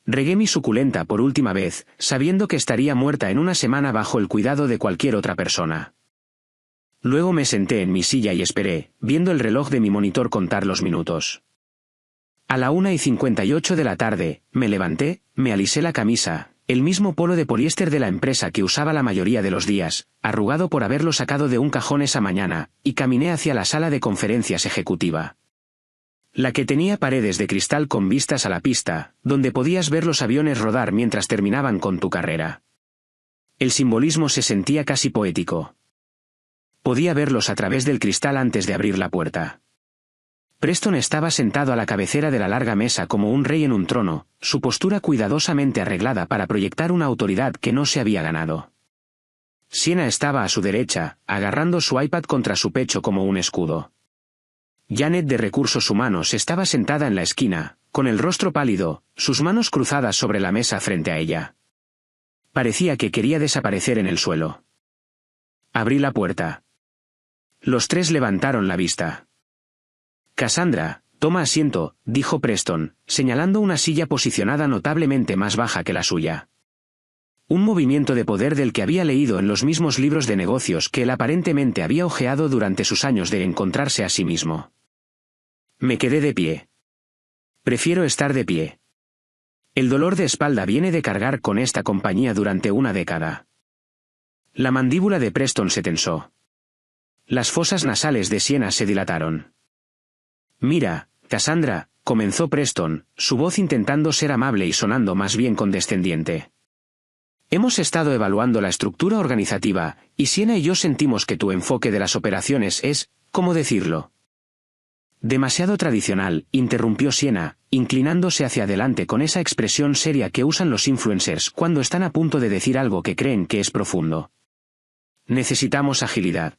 Regué mi suculenta por última vez, sabiendo que estaría muerta en una semana bajo el cuidado de cualquier otra persona. Luego me senté en mi silla y esperé, viendo el reloj de mi monitor contar los minutos. A la 1:58 de la tarde, me levanté, me alisé la camisa, el mismo polo de poliéster de la empresa que usaba la mayoría de los días, arrugado por haberlo sacado de un cajón esa mañana, y caminé hacia la sala de conferencias ejecutiva. La que tenía paredes de cristal con vistas a la pista, donde podías ver los aviones rodar mientras terminaban con tu carrera. El simbolismo se sentía casi poético. Podía verlos a través del cristal antes de abrir la puerta. Preston estaba sentado a la cabecera de la larga mesa como un rey en un trono, su postura cuidadosamente arreglada para proyectar una autoridad que no se había ganado. Sienna estaba a su derecha, agarrando su iPad contra su pecho como un escudo. Janet de Recursos Humanos estaba sentada en la esquina, con el rostro pálido, sus manos cruzadas sobre la mesa frente a ella. Parecía que quería desaparecer en el suelo. Abrí la puerta. Los tres levantaron la vista. Cassandra, toma asiento, dijo Preston, señalando una silla posicionada notablemente más baja que la suya. Un movimiento de poder del que había leído en los mismos libros de negocios que él aparentemente había hojeado durante sus años de encontrarse a sí mismo. Me quedé de pie. Prefiero estar de pie. El dolor de espalda viene de cargar con esta compañía durante una década. La mandíbula de Preston se tensó. Las fosas nasales de Sienna se dilataron. Mira, Cassandra, comenzó Preston, su voz intentando ser amable y sonando más bien condescendiente. Hemos estado evaluando la estructura organizativa, y Sienna y yo sentimos que tu enfoque de las operaciones es, ¿cómo decirlo? Demasiado tradicional, interrumpió Sienna, inclinándose hacia adelante con esa expresión seria que usan los influencers cuando están a punto de decir algo que creen que es profundo. Necesitamos agilidad.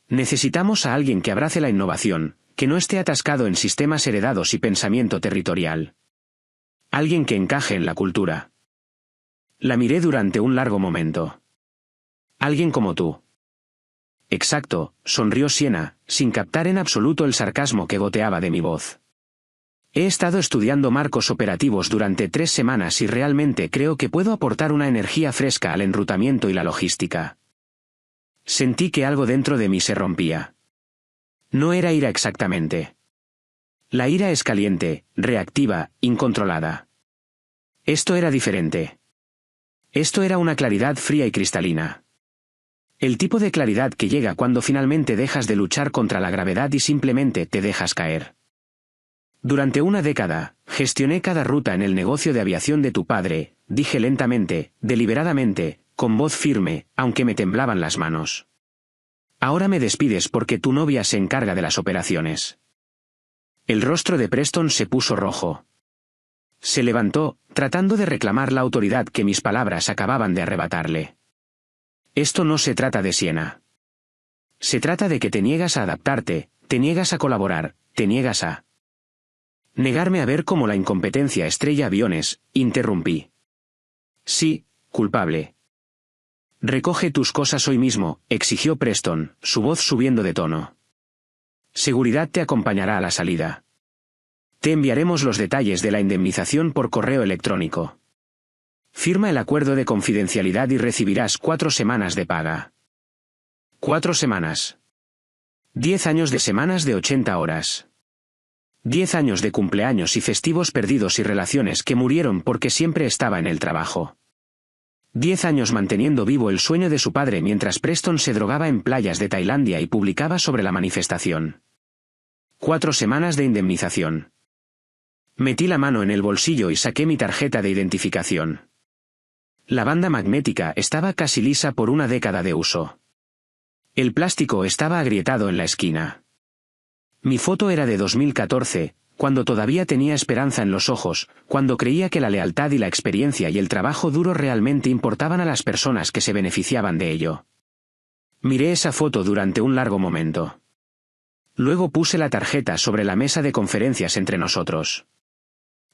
Necesitamos a alguien que abrace la innovación, que no esté atascado en sistemas heredados y pensamiento territorial. Alguien que encaje en la cultura. La miré durante un largo momento. Alguien como tú. Exacto, sonrió Sienna, sin captar en absoluto el sarcasmo que goteaba de mi voz. He estado estudiando marcos operativos durante 3 semanas y realmente creo que puedo aportar una energía fresca al enrutamiento y la logística. Sentí que algo dentro de mí se rompía. No era ira exactamente. La ira es caliente, reactiva, incontrolada. Esto era diferente. Esto era una claridad fría y cristalina. El tipo de claridad que llega cuando finalmente dejas de luchar contra la gravedad y simplemente te dejas caer. Durante una década, gestioné cada ruta en el negocio de aviación de tu padre, dije lentamente, deliberadamente, con voz firme, aunque me temblaban las manos. Ahora me despides porque tu novia se encarga de las operaciones. El rostro de Preston se puso rojo. Se levantó, tratando de reclamar la autoridad que mis palabras acababan de arrebatarle. Esto no se trata de Sienna. Se trata de que te niegas a adaptarte, te niegas a colaborar, te niegas a... Negarme a ver cómo la incompetencia estrella aviones, interrumpí. Sí, culpable. Recoge tus cosas hoy mismo, exigió Preston, su voz subiendo de tono. Seguridad te acompañará a la salida. Te enviaremos los detalles de la indemnización por correo electrónico. Firma el acuerdo de confidencialidad y recibirás 4 semanas de paga. 4 semanas. 10 años de semanas de 80 horas. 10 años de cumpleaños y festivos perdidos y relaciones que murieron porque siempre estaba en el trabajo. 10 años manteniendo vivo el sueño de su padre mientras Preston se drogaba en playas de Tailandia y publicaba sobre la manifestación. 4 semanas de indemnización. Metí la mano en el bolsillo y saqué mi tarjeta de identificación. La banda magnética estaba casi lisa por una década de uso. El plástico estaba agrietado en la esquina. Mi foto era de 2014, cuando todavía tenía esperanza en los ojos, cuando creía que la lealtad y la experiencia y el trabajo duro realmente importaban a las personas que se beneficiaban de ello. Miré esa foto durante un largo momento. Luego puse la tarjeta sobre la mesa de conferencias entre nosotros.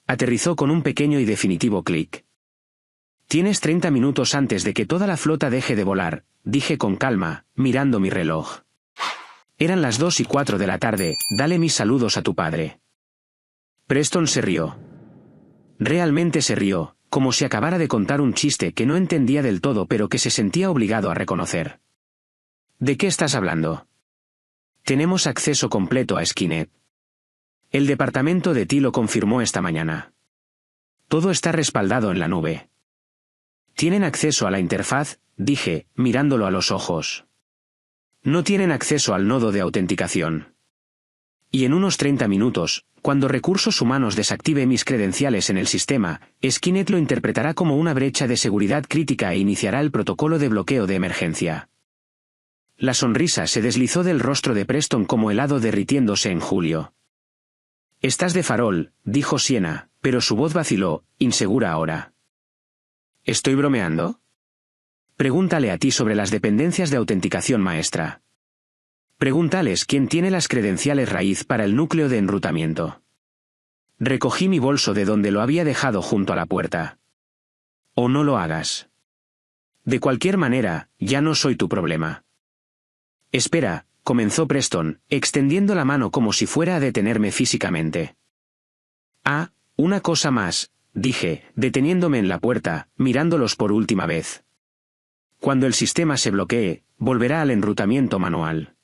Aterrizó con un pequeño y definitivo clic. «Tienes 30 minutos antes de que toda la flota deje de volar», dije con calma, mirando mi reloj. Eran las 2:04 de la tarde. «Dale mis saludos a tu padre». Preston se rió. Realmente se rió, como si acabara de contar un chiste que no entendía del todo pero que se sentía obligado a reconocer. «¿De qué estás hablando?» «Tenemos acceso completo a Skynet. El departamento de TI lo confirmó esta mañana. Todo está respaldado en la nube». «¿Tienen acceso a la interfaz?», dije, mirándolo a los ojos. «No tienen acceso al nodo de autenticación. Y en unos 30 minutos, cuando Recursos Humanos desactive mis credenciales en el sistema, Skynet lo interpretará como una brecha de seguridad crítica e iniciará el protocolo de bloqueo de emergencia». La sonrisa se deslizó del rostro de Preston como helado derritiéndose en julio. «Estás de farol», dijo Siena, pero su voz vaciló, insegura ahora. «¿Estoy bromeando?» «Pregúntale a ti sobre las dependencias de autenticación maestra. Pregúntales quién tiene las credenciales raíz para el núcleo de enrutamiento». Recogí mi bolso de donde lo había dejado junto a la puerta. «O no lo hagas. De cualquier manera, ya no soy tu problema». «Espera», comenzó Preston, extendiendo la mano como si fuera a detenerme físicamente. «Ah, una cosa más», dije, deteniéndome en la puerta, mirándolos por última vez. «Cuando el sistema se bloquee, volverá al enrutamiento manual.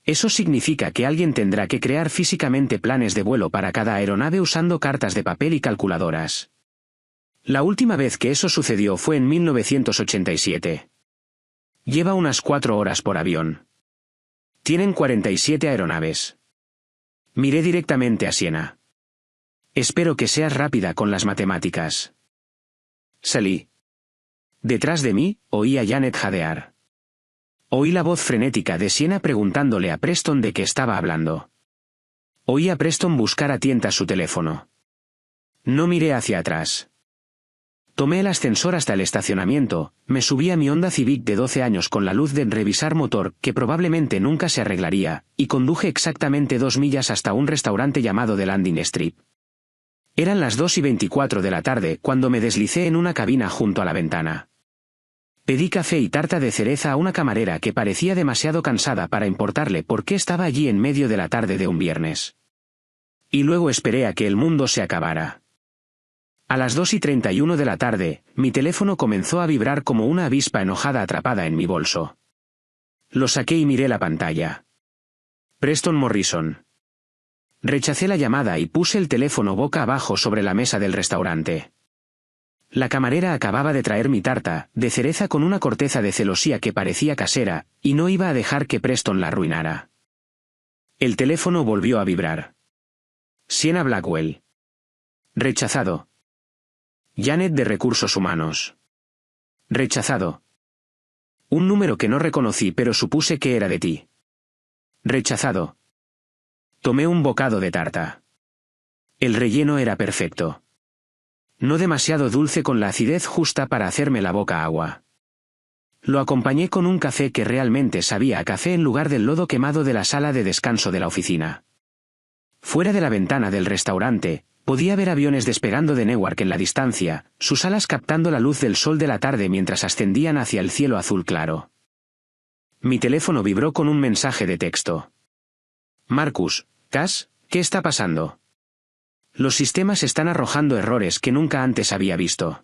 Eso significa que alguien tendrá que crear físicamente planes de vuelo para cada aeronave usando cartas de papel y calculadoras. La última vez que eso sucedió fue en 1987. Lleva unas 4 horas por avión. Tienen 47 aeronaves». Miré directamente a Siena. «Espero que seas rápida con las matemáticas». Salí. Detrás de mí, oí a Janet jadear. Oí la voz frenética de Siena preguntándole a Preston de qué estaba hablando. Oí a Preston buscar a tientas su teléfono. No miré hacia atrás. Tomé el ascensor hasta el estacionamiento, me subí a mi Honda Civic de 12 años con la luz de revisar motor, que probablemente nunca se arreglaría, y conduje exactamente 2 millas hasta un restaurante llamado The Landing Strip. Eran las 2:24 de la tarde cuando me deslicé en una cabina junto a la ventana. Pedí café y tarta de cereza a una camarera que parecía demasiado cansada para importarle por qué estaba allí en medio de la tarde de un viernes. Y luego esperé a que el mundo se acabara. A las 2:31 de la tarde, mi teléfono comenzó a vibrar como una avispa enojada atrapada en mi bolso. Lo saqué y miré la pantalla. Preston Morrison. Rechacé la llamada y puse el teléfono boca abajo sobre la mesa del restaurante. La camarera acababa de traer mi tarta, de cereza con una corteza de celosía que parecía casera, y no iba a dejar que Preston la arruinara. El teléfono volvió a vibrar. Siena Blackwell. Rechazado. Janet de Recursos Humanos. Rechazado. Un número que no reconocí pero supuse que era de ti. Rechazado. Tomé un bocado de tarta. El relleno era perfecto. No demasiado dulce con la acidez justa para hacerme la boca agua. Lo acompañé con un café que realmente sabía a café en lugar del lodo quemado de la sala de descanso de la oficina. Fuera de la ventana del restaurante, podía ver aviones despegando de Newark en la distancia, sus alas captando la luz del sol de la tarde mientras ascendían hacia el cielo azul claro. Mi teléfono vibró con un mensaje de texto. «Marcus, Cass, ¿qué está pasando? Los sistemas están arrojando errores que nunca antes había visto».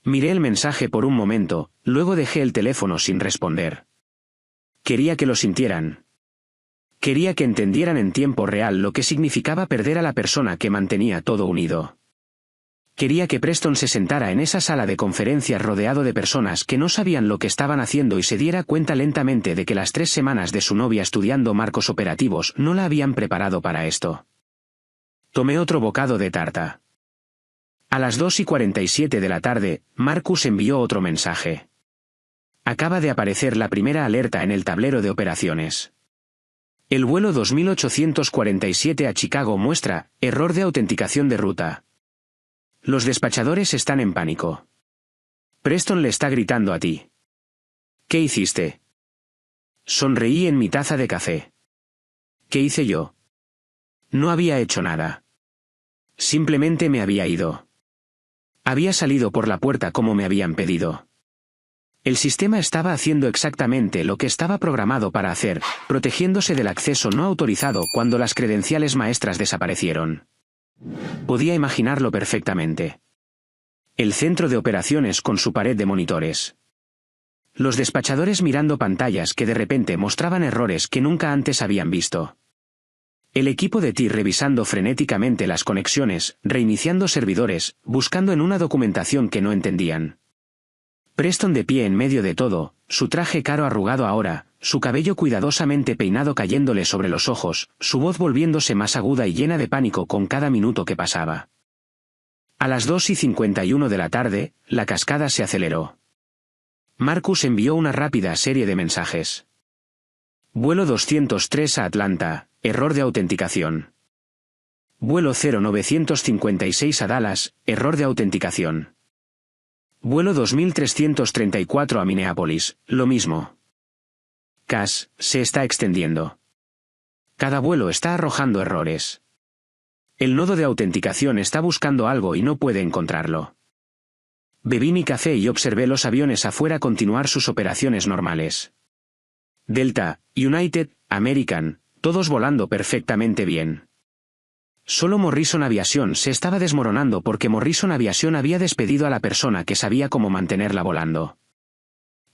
Miré el mensaje por un momento, luego dejé el teléfono sin responder. Quería que lo sintieran. Quería que entendieran en tiempo real lo que significaba perder a la persona que mantenía todo unido. Quería que Preston se sentara en esa sala de conferencias rodeado de personas que no sabían lo que estaban haciendo y se diera cuenta lentamente de que las 3 semanas de su novia estudiando marcos operativos no la habían preparado para esto. Tomé otro bocado de tarta. A las 2:47 de la tarde, Marcus envió otro mensaje. Acaba de aparecer la primera alerta en el tablero de operaciones. El vuelo 2847 a Chicago muestra error de autenticación de ruta. Los despachadores están en pánico. Preston le está gritando a ti. ¿Qué hiciste? Sonreí en mi taza de café. ¿Qué hice yo? No había hecho nada. Simplemente me había ido. Había salido por la puerta como me habían pedido. El sistema estaba haciendo exactamente lo que estaba programado para hacer, protegiéndose del acceso no autorizado cuando las credenciales maestras desaparecieron. Podía imaginarlo perfectamente. El centro de operaciones con su pared de monitores. Los despachadores mirando pantallas que de repente mostraban errores que nunca antes habían visto. El equipo de TI revisando frenéticamente las conexiones, reiniciando servidores, buscando en una documentación que no entendían. Preston de pie en medio de todo, su traje caro arrugado ahora, su cabello cuidadosamente peinado cayéndole sobre los ojos, su voz volviéndose más aguda y llena de pánico con cada minuto que pasaba. A las 2:51 de la tarde, la cascada se aceleró. Marcus envió una rápida serie de mensajes. Vuelo 203 a Atlanta, error de autenticación. Vuelo 0956 a Dallas, error de autenticación. Vuelo 2334 a Minneapolis, lo mismo. CAS, se está extendiendo. Cada vuelo está arrojando errores. El nodo de autenticación está buscando algo y no puede encontrarlo. Bebí mi café y observé los aviones afuera continuar sus operaciones normales. Delta, United, American, todos volando perfectamente bien. Solo Morrison Aviation se estaba desmoronando porque Morrison Aviation había despedido a la persona que sabía cómo mantenerla volando.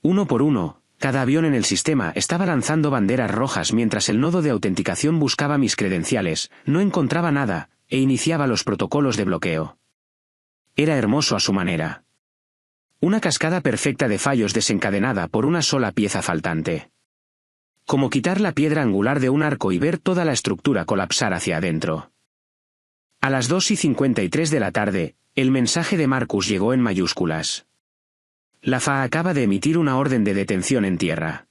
Uno por uno, cada avión en el sistema estaba lanzando banderas rojas mientras el nodo de autenticación buscaba mis credenciales, no encontraba nada, e iniciaba los protocolos de bloqueo. Era hermoso a su manera. Una cascada perfecta de fallos desencadenada por una sola pieza faltante. Como quitar la piedra angular de un arco y ver toda la estructura colapsar hacia adentro. A las 2:53 de la tarde, el mensaje de Marcus llegó en mayúsculas. La FAA acaba de emitir una orden de detención en tierra.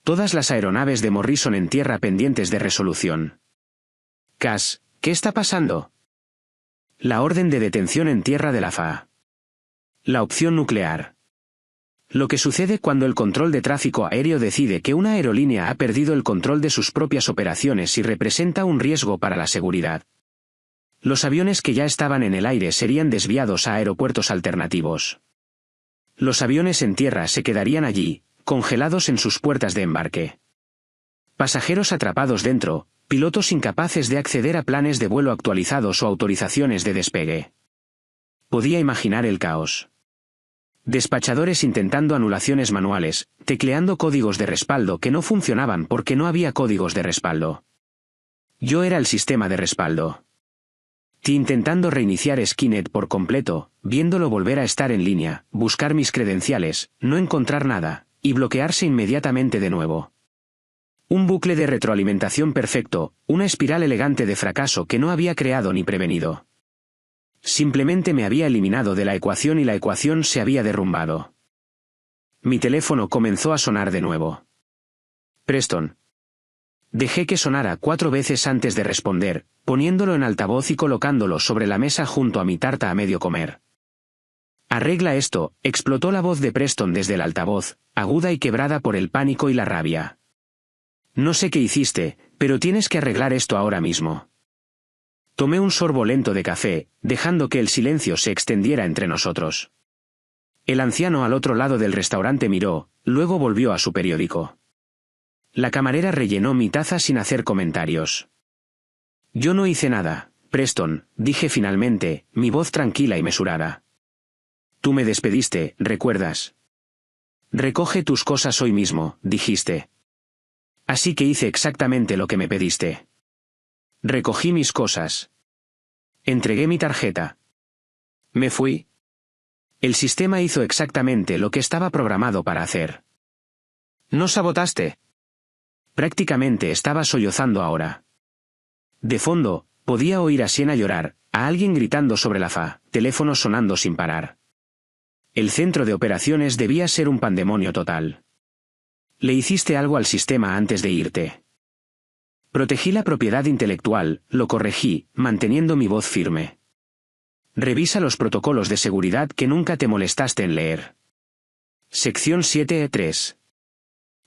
Todas las aeronaves de Morrison en tierra pendientes de resolución. CAS, ¿qué está pasando? La orden de detención en tierra de la FAA. La opción nuclear. Lo que sucede cuando el control de tráfico aéreo decide que una aerolínea ha perdido el control de sus propias operaciones y representa un riesgo para la seguridad. Los aviones que ya estaban en el aire serían desviados a aeropuertos alternativos. Los aviones en tierra se quedarían allí, congelados en sus puertas de embarque. Pasajeros atrapados dentro, pilotos incapaces de acceder a planes de vuelo actualizados o autorizaciones de despegue. Podía imaginar el caos. Despachadores intentando anulaciones manuales, tecleando códigos de respaldo que no funcionaban porque no había códigos de respaldo. Yo era el sistema de respaldo. Intentando reiniciar Skynet por completo, viéndolo volver a estar en línea, buscar mis credenciales, no encontrar nada, y bloquearse inmediatamente de nuevo. Un bucle de retroalimentación perfecto, una espiral elegante de fracaso que no había creado ni prevenido. Simplemente me había eliminado de la ecuación y la ecuación se había derrumbado. Mi teléfono comenzó a sonar de nuevo. Preston. Dejé que sonara 4 veces antes de responder, poniéndolo en altavoz y colocándolo sobre la mesa junto a mi tarta a medio comer. Arregla esto, explotó la voz de Preston desde el altavoz, aguda y quebrada por el pánico y la rabia. No sé qué hiciste, pero tienes que arreglar esto ahora mismo. Tomé un sorbo lento de café, dejando que el silencio se extendiera entre nosotros. El anciano al otro lado del restaurante miró, luego volvió a su periódico. La camarera rellenó mi taza sin hacer comentarios. Yo no hice nada, Preston, dije finalmente, mi voz tranquila y mesurada. Tú me despediste, ¿recuerdas? Recoge tus cosas hoy mismo, dijiste. Así que hice exactamente lo que me pediste. Recogí mis cosas. Entregué mi tarjeta. Me fui. El sistema hizo exactamente lo que estaba programado para hacer. ¿No sabotaste? Prácticamente estaba sollozando ahora. De fondo, podía oír a Siena llorar, a alguien gritando sobre la FAA, teléfonos sonando sin parar. El centro de operaciones debía ser un pandemonio total. Le hiciste algo al sistema antes de irte. Protegí la propiedad intelectual, lo corregí, manteniendo mi voz firme. Revisa los protocolos de seguridad que nunca te molestaste en leer. Sección 7.3.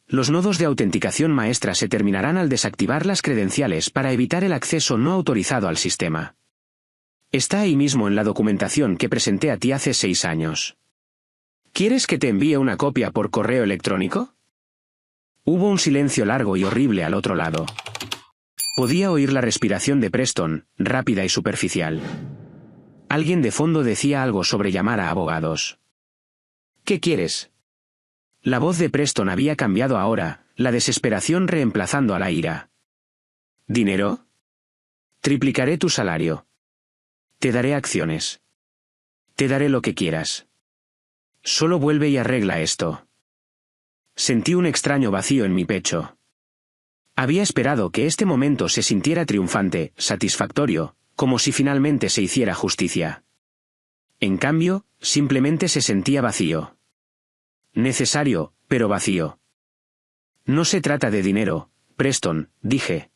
Los nodos de autenticación maestra se terminarán al desactivar las credenciales para evitar el acceso no autorizado al sistema. Está ahí mismo en la documentación que presenté a ti hace 6 años. ¿Quieres que te envíe una copia por correo electrónico? Hubo un silencio largo y horrible al otro lado. Podía oír la respiración de Preston, rápida y superficial. Alguien de fondo decía algo sobre llamar a abogados. ¿Qué quieres? La voz de Preston había cambiado ahora, la desesperación reemplazando a la ira. ¿Dinero? Triplicaré tu salario. Te daré acciones. Te daré lo que quieras. Solo vuelve y arregla esto. Sentí un extraño vacío en mi pecho. Había esperado que este momento se sintiera triunfante, satisfactorio, como si finalmente se hiciera justicia. En cambio, simplemente se sentía vacío. Necesario, pero vacío. No se trata de dinero, Preston, dije.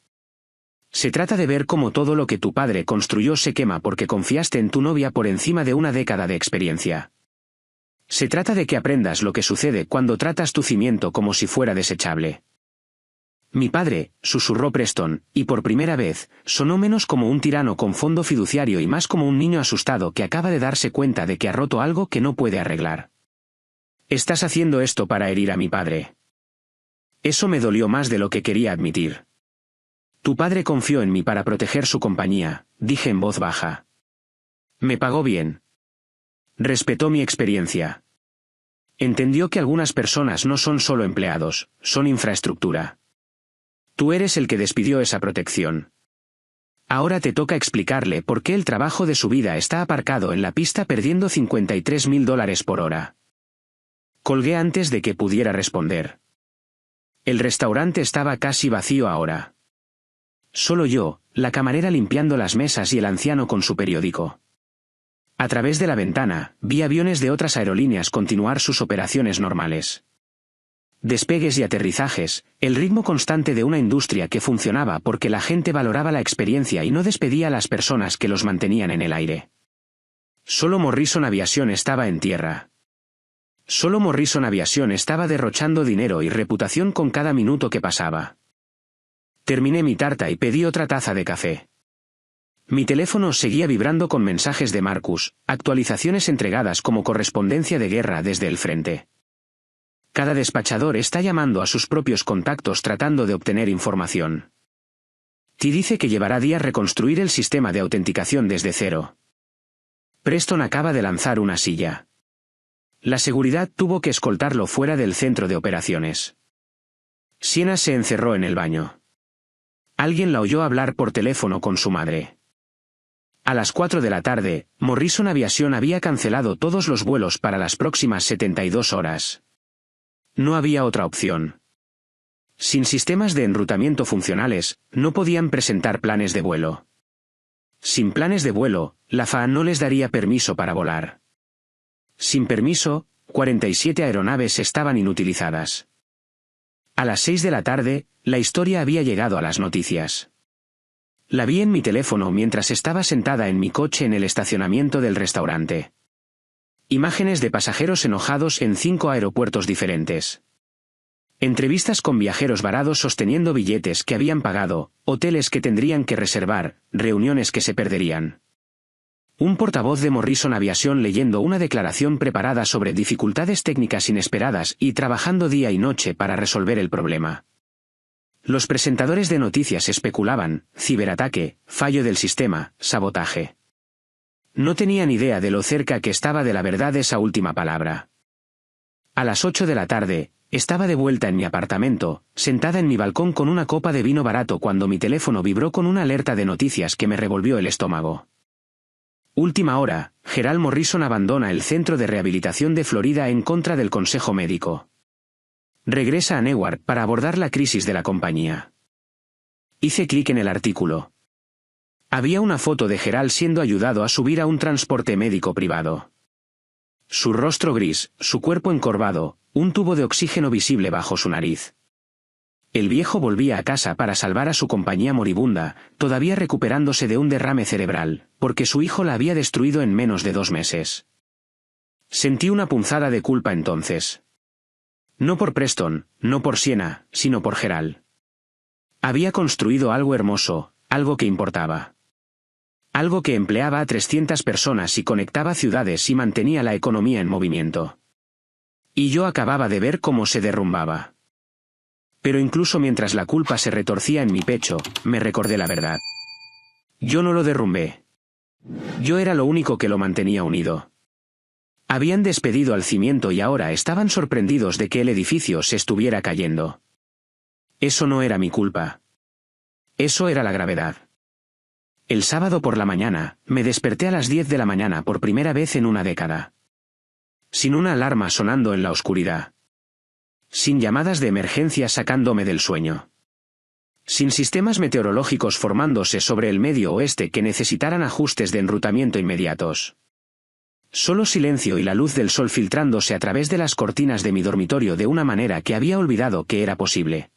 Se trata de ver cómo todo lo que tu padre construyó se quema porque confiaste en tu novia por encima de una década de experiencia. Se trata de que aprendas lo que sucede cuando tratas tu cimiento como si fuera desechable. Mi padre, susurró Preston, y por primera vez, sonó menos como un tirano con fondo fiduciario y más como un niño asustado que acaba de darse cuenta de que ha roto algo que no puede arreglar. Estás haciendo esto para herir a mi padre. Eso me dolió más de lo que quería admitir. Tu padre confió en mí para proteger su compañía, dije en voz baja. Me pagó bien. Respetó mi experiencia. Entendió que algunas personas no son solo empleados, son infraestructura. Tú eres el que despidió esa protección. Ahora te toca explicarle por qué el trabajo de su vida está aparcado en la pista perdiendo $53,000 por hora. Colgué antes de que pudiera responder. El restaurante estaba casi vacío ahora. Solo yo, la camarera limpiando las mesas y el anciano con su periódico. A través de la ventana, vi aviones de otras aerolíneas continuar sus operaciones normales. Despegues y aterrizajes, el ritmo constante de una industria que funcionaba porque la gente valoraba la experiencia y no despedía a las personas que los mantenían en el aire. Solo Morrison Aviation estaba en tierra. Solo Morrison Aviation estaba derrochando dinero y reputación con cada minuto que pasaba. Terminé mi tarta y pedí otra taza de café. Mi teléfono seguía vibrando con mensajes de Marcus, actualizaciones entregadas como correspondencia de guerra desde el frente. Cada despachador está llamando a sus propios contactos tratando de obtener información. Ti dice que llevará días reconstruir el sistema de autenticación desde cero. Preston acaba de lanzar una silla. La seguridad tuvo que escoltarlo fuera del centro de operaciones. Sienna se encerró en el baño. Alguien la oyó hablar por teléfono con su madre. A las 4 de la tarde, Morrison Aviation había cancelado todos los vuelos para las próximas 72 horas. No había otra opción. Sin sistemas de enrutamiento funcionales, no podían presentar planes de vuelo. Sin planes de vuelo, la FAA no les daría permiso para volar. Sin permiso, 47 aeronaves estaban inutilizadas. A las 6 de la tarde, la historia había llegado a las noticias. La vi en mi teléfono mientras estaba sentada en mi coche en el estacionamiento del restaurante. Imágenes de pasajeros enojados en 5 aeropuertos diferentes. Entrevistas con viajeros varados sosteniendo billetes que habían pagado, hoteles que tendrían que reservar, reuniones que se perderían. Un portavoz de Morrison Aviation leyendo una declaración preparada sobre dificultades técnicas inesperadas y trabajando día y noche para resolver el problema. Los presentadores de noticias especulaban, ciberataque, fallo del sistema, sabotaje. No tenían idea de lo cerca que estaba de la verdad esa última palabra. A las 8 de la tarde, estaba de vuelta en mi apartamento, sentada en mi balcón con una copa de vino barato cuando mi teléfono vibró con una alerta de noticias que me revolvió el estómago. Última hora, Gerald Morrison abandona el centro de rehabilitación de Florida en contra del consejo médico. Regresa a Newark para abordar la crisis de la compañía. Hice clic en el artículo. Había una foto de Gerald siendo ayudado a subir a un transporte médico privado. Su rostro gris, su cuerpo encorvado, un tubo de oxígeno visible bajo su nariz. El viejo volvía a casa para salvar a su compañía moribunda, todavía recuperándose de un derrame cerebral, porque su hijo la había destruido en menos de 2 meses. Sentí una punzada de culpa entonces. No por Preston, no por Sienna, sino por Gerald. Había construido algo hermoso, algo que importaba. Algo que empleaba a 300 personas y conectaba ciudades y mantenía la economía en movimiento. Y yo acababa de ver cómo se derrumbaba. Pero incluso mientras la culpa se retorcía en mi pecho, me recordé la verdad. Yo no lo derrumbé. Yo era lo único que lo mantenía unido. Habían despedido al cimiento y ahora estaban sorprendidos de que el edificio se estuviera cayendo. Eso no era mi culpa. Eso era la gravedad. El sábado por la mañana, me desperté a las 10 de la mañana por primera vez en una década. Sin una alarma sonando en la oscuridad. Sin llamadas de emergencia sacándome del sueño. Sin sistemas meteorológicos formándose sobre el medio oeste que necesitaran ajustes de enrutamiento inmediatos. Solo silencio y la luz del sol filtrándose a través de las cortinas de mi dormitorio de una manera que había olvidado que era posible.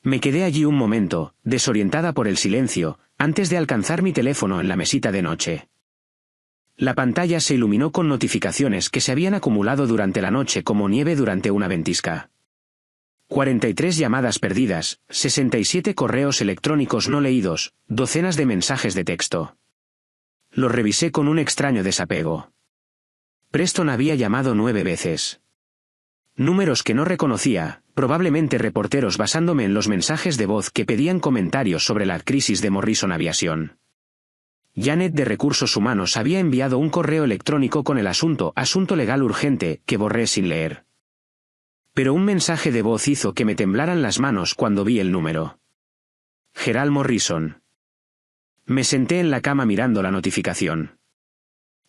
Me quedé allí un momento, desorientada por el silencio, antes de alcanzar mi teléfono en la mesita de noche. La pantalla se iluminó con notificaciones que se habían acumulado durante la noche como nieve durante una ventisca. 43 llamadas perdidas, 67 correos electrónicos no leídos, docenas de mensajes de texto. Los revisé con un extraño desapego. Preston había llamado 9 veces. Números que no reconocía, probablemente reporteros basándome en los mensajes de voz que pedían comentarios sobre la crisis de Morrison Aviation. Janet de Recursos Humanos había enviado un correo electrónico con el asunto legal urgente, que borré sin leer. Pero un mensaje de voz hizo que me temblaran las manos cuando vi el número. Gerald Morrison. Me senté en la cama mirando la notificación.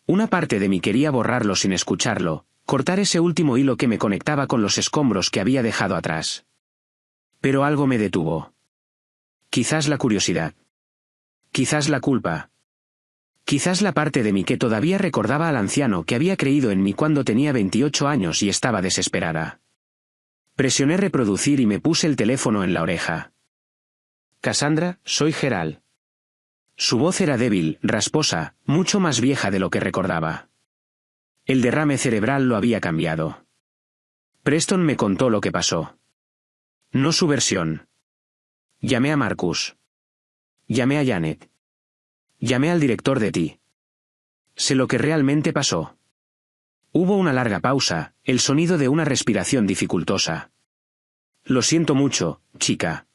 Una parte de mí quería borrarlo sin escucharlo, cortar ese último hilo que me conectaba con los escombros que había dejado atrás. Pero algo me detuvo. Quizás la curiosidad. Quizás la culpa. Quizás la parte de mí que todavía recordaba al anciano que había creído en mí cuando tenía 28 años y estaba desesperada. Presioné reproducir y me puse el teléfono en la oreja. Cassandra, soy Gerald. Su voz era débil, rasposa, mucho más vieja de lo que recordaba. El derrame cerebral lo había cambiado. Preston me contó lo que pasó. No su versión. Llamé a Marcus. Llamé a Janet. Llamé al director de ti. Sé lo que realmente pasó. Hubo una larga pausa, el sonido de una respiración dificultosa. Lo siento mucho, chica.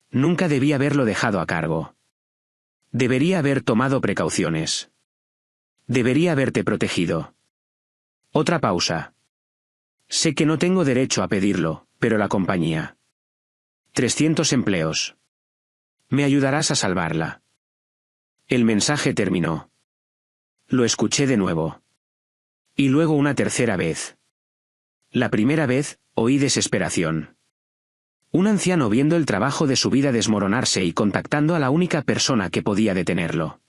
Nunca debí haberlo dejado a cargo. Debería haber tomado precauciones. Debería haberte protegido. Otra pausa. Sé que no tengo derecho a pedirlo, pero la compañía. 300 empleos. Me ayudarás a salvarla. El mensaje terminó. Lo escuché de nuevo. Y luego una tercera vez. La primera vez, oí desesperación. Un anciano viendo el trabajo de su vida desmoronarse y contactando a la única persona que podía detenerlo.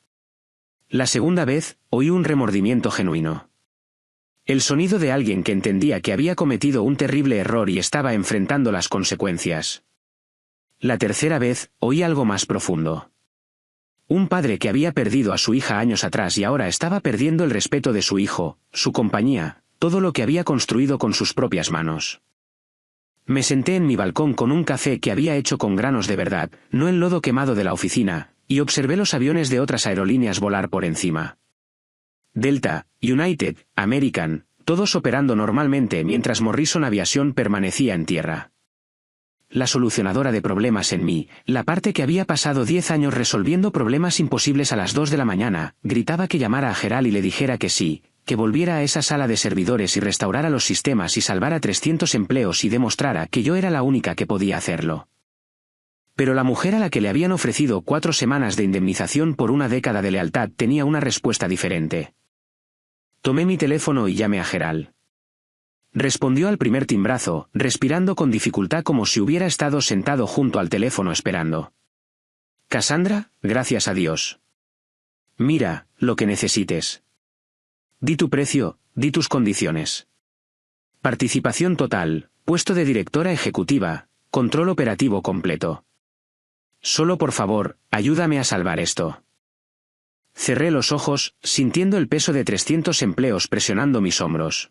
La segunda vez, oí un remordimiento genuino. El sonido de alguien que entendía que había cometido un terrible error y estaba enfrentando las consecuencias. La tercera vez, oí algo más profundo. Un padre que había perdido a su hija años atrás y ahora estaba perdiendo el respeto de su hijo, su compañía, todo lo que había construido con sus propias manos. Me senté en mi balcón con un café que había hecho con granos de verdad, no el lodo quemado de la oficina, y observé los aviones de otras aerolíneas volar por encima. Delta, United, American, todos operando normalmente mientras Morrison Aviation permanecía en tierra. La solucionadora de problemas en mí, la parte que había pasado 10 años resolviendo problemas imposibles a las 2 de la mañana, gritaba que llamara a Gerald y le dijera que sí, que volviera a esa sala de servidores y restaurara los sistemas y salvara 300 empleos y demostrara que yo era la única que podía hacerlo. Pero la mujer a la que le habían ofrecido 4 semanas de indemnización por una década de lealtad tenía una respuesta diferente. Tomé mi teléfono y llamé a Gerald. Respondió al primer timbrazo, respirando con dificultad como si hubiera estado sentado junto al teléfono esperando. Cassandra, gracias a Dios. Mira, lo que necesites. Di tu precio, di tus condiciones. Participación total, puesto de directora ejecutiva, control operativo completo. Solo por favor, ayúdame a salvar esto. Cerré los ojos, sintiendo el peso de 300 empleos presionando mis hombros.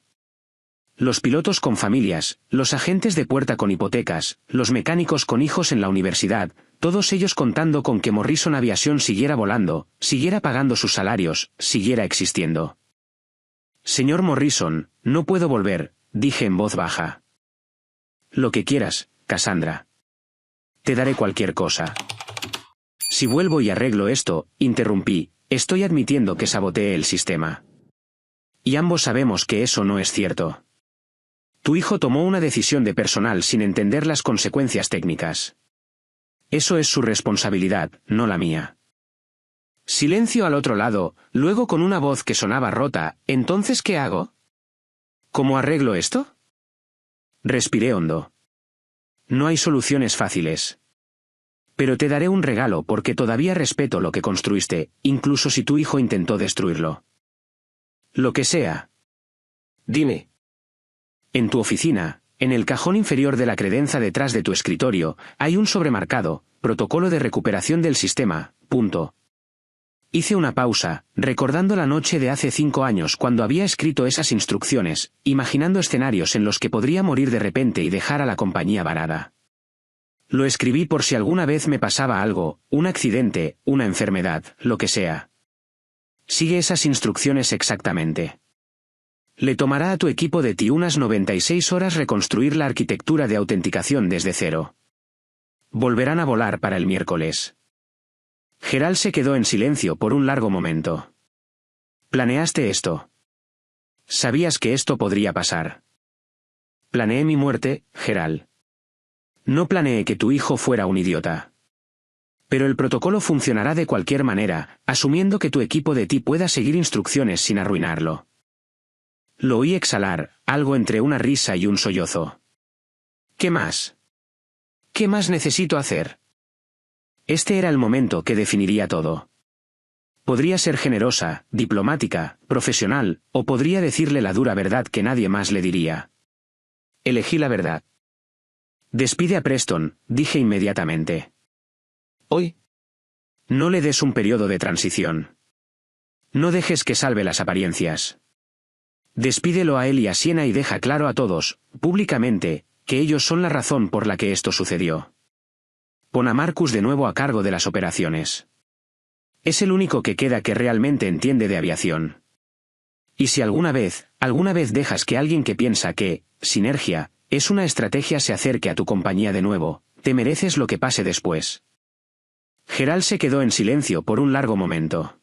Los pilotos con familias, los agentes de puerta con hipotecas, los mecánicos con hijos en la universidad, todos ellos contando con que Morrison Aviation siguiera volando, siguiera pagando sus salarios, siguiera existiendo. Señor Morrison, no puedo volver, dije en voz baja. Lo que quieras, Cassandra. Te daré cualquier cosa. Si vuelvo y arreglo esto, interrumpí, estoy admitiendo que saboteé el sistema. Y ambos sabemos que eso no es cierto. Tu hijo tomó una decisión de personal sin entender las consecuencias técnicas. Eso es su responsabilidad, no la mía. Silencio al otro lado, luego con una voz que sonaba rota, ¿entonces qué hago? ¿Cómo arreglo esto? Respiré hondo. No hay soluciones fáciles. Pero te daré un regalo porque todavía respeto lo que construiste, incluso si tu hijo intentó destruirlo. Lo que sea. Dime. En tu oficina, en el cajón inferior de la credenza detrás de tu escritorio, hay un sobremarcado, protocolo de recuperación del sistema, punto. Hice una pausa, recordando la noche de hace 5 años cuando había escrito esas instrucciones, imaginando escenarios en los que podría morir de repente y dejar a la compañía varada. Lo escribí por si alguna vez me pasaba algo, un accidente, una enfermedad, lo que sea. Sigue esas instrucciones exactamente. Le tomará a tu equipo de ti unas 96 horas reconstruir la arquitectura de autenticación desde cero. Volverán a volar para el miércoles. Gerald se quedó en silencio por un largo momento. ¿Planeaste esto? ¿Sabías que esto podría pasar? Planeé mi muerte, Gerald. No planeé que tu hijo fuera un idiota. Pero el protocolo funcionará de cualquier manera, asumiendo que tu equipo de ti pueda seguir instrucciones sin arruinarlo. Lo oí exhalar, algo entre una risa y un sollozo. ¿Qué más? ¿Qué más necesito hacer? Este era el momento que definiría todo. Podría ser generosa, diplomática, profesional, o podría decirle la dura verdad que nadie más le diría. Elegí la verdad. Despide a Preston, dije inmediatamente. ¿Hoy? No le des un periodo de transición. No dejes que salve las apariencias. Despídelo a él y a Siena y deja claro a todos, públicamente, que ellos son la razón por la que esto sucedió. Pon a Marcus de nuevo a cargo de las operaciones. Es el único que queda que realmente entiende de aviación. Y si alguna vez dejas que alguien que piensa que, sinergia, es una estrategia se acerque a tu compañía de nuevo, te mereces lo que pase después. Gerald se quedó en silencio por un largo momento.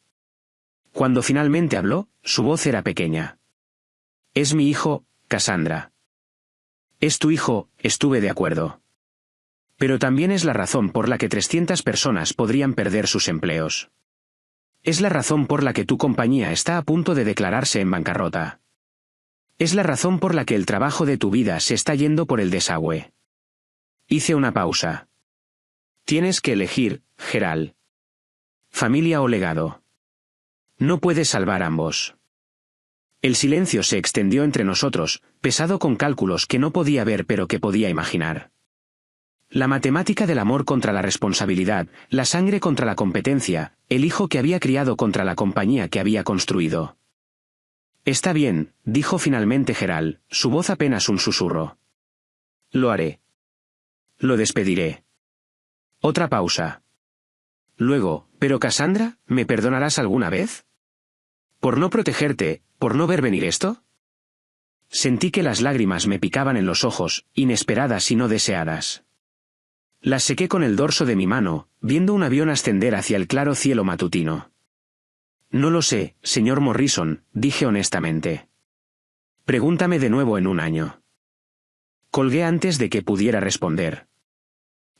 Cuando finalmente habló, su voz era pequeña. Es mi hijo, Cassandra. Es tu hijo, estuve de acuerdo. Pero también es la razón por la que 300 personas podrían perder sus empleos. Es la razón por la que tu compañía está a punto de declararse en bancarrota. Es la razón por la que el trabajo de tu vida se está yendo por el desagüe. Hice una pausa. Tienes que elegir, Gerald. Familia o legado. No puedes salvar ambos. El silencio se extendió entre nosotros, pesado con cálculos que no podía ver pero que podía imaginar. La matemática del amor contra la responsabilidad, la sangre contra la competencia, el hijo que había criado contra la compañía que había construido. Está bien, dijo finalmente Gerald, su voz apenas un susurro. Lo haré. Lo despediré. Otra pausa. Luego, ¿pero Cassandra, me perdonarás alguna vez? ¿Por no protegerte, por no ver venir esto? Sentí que las lágrimas me picaban en los ojos, inesperadas y no deseadas. Las sequé con el dorso de mi mano, viendo un avión ascender hacia el claro cielo matutino. No lo sé, señor Morrison, dije honestamente. Pregúntame de nuevo en un año. Colgué antes de que pudiera responder.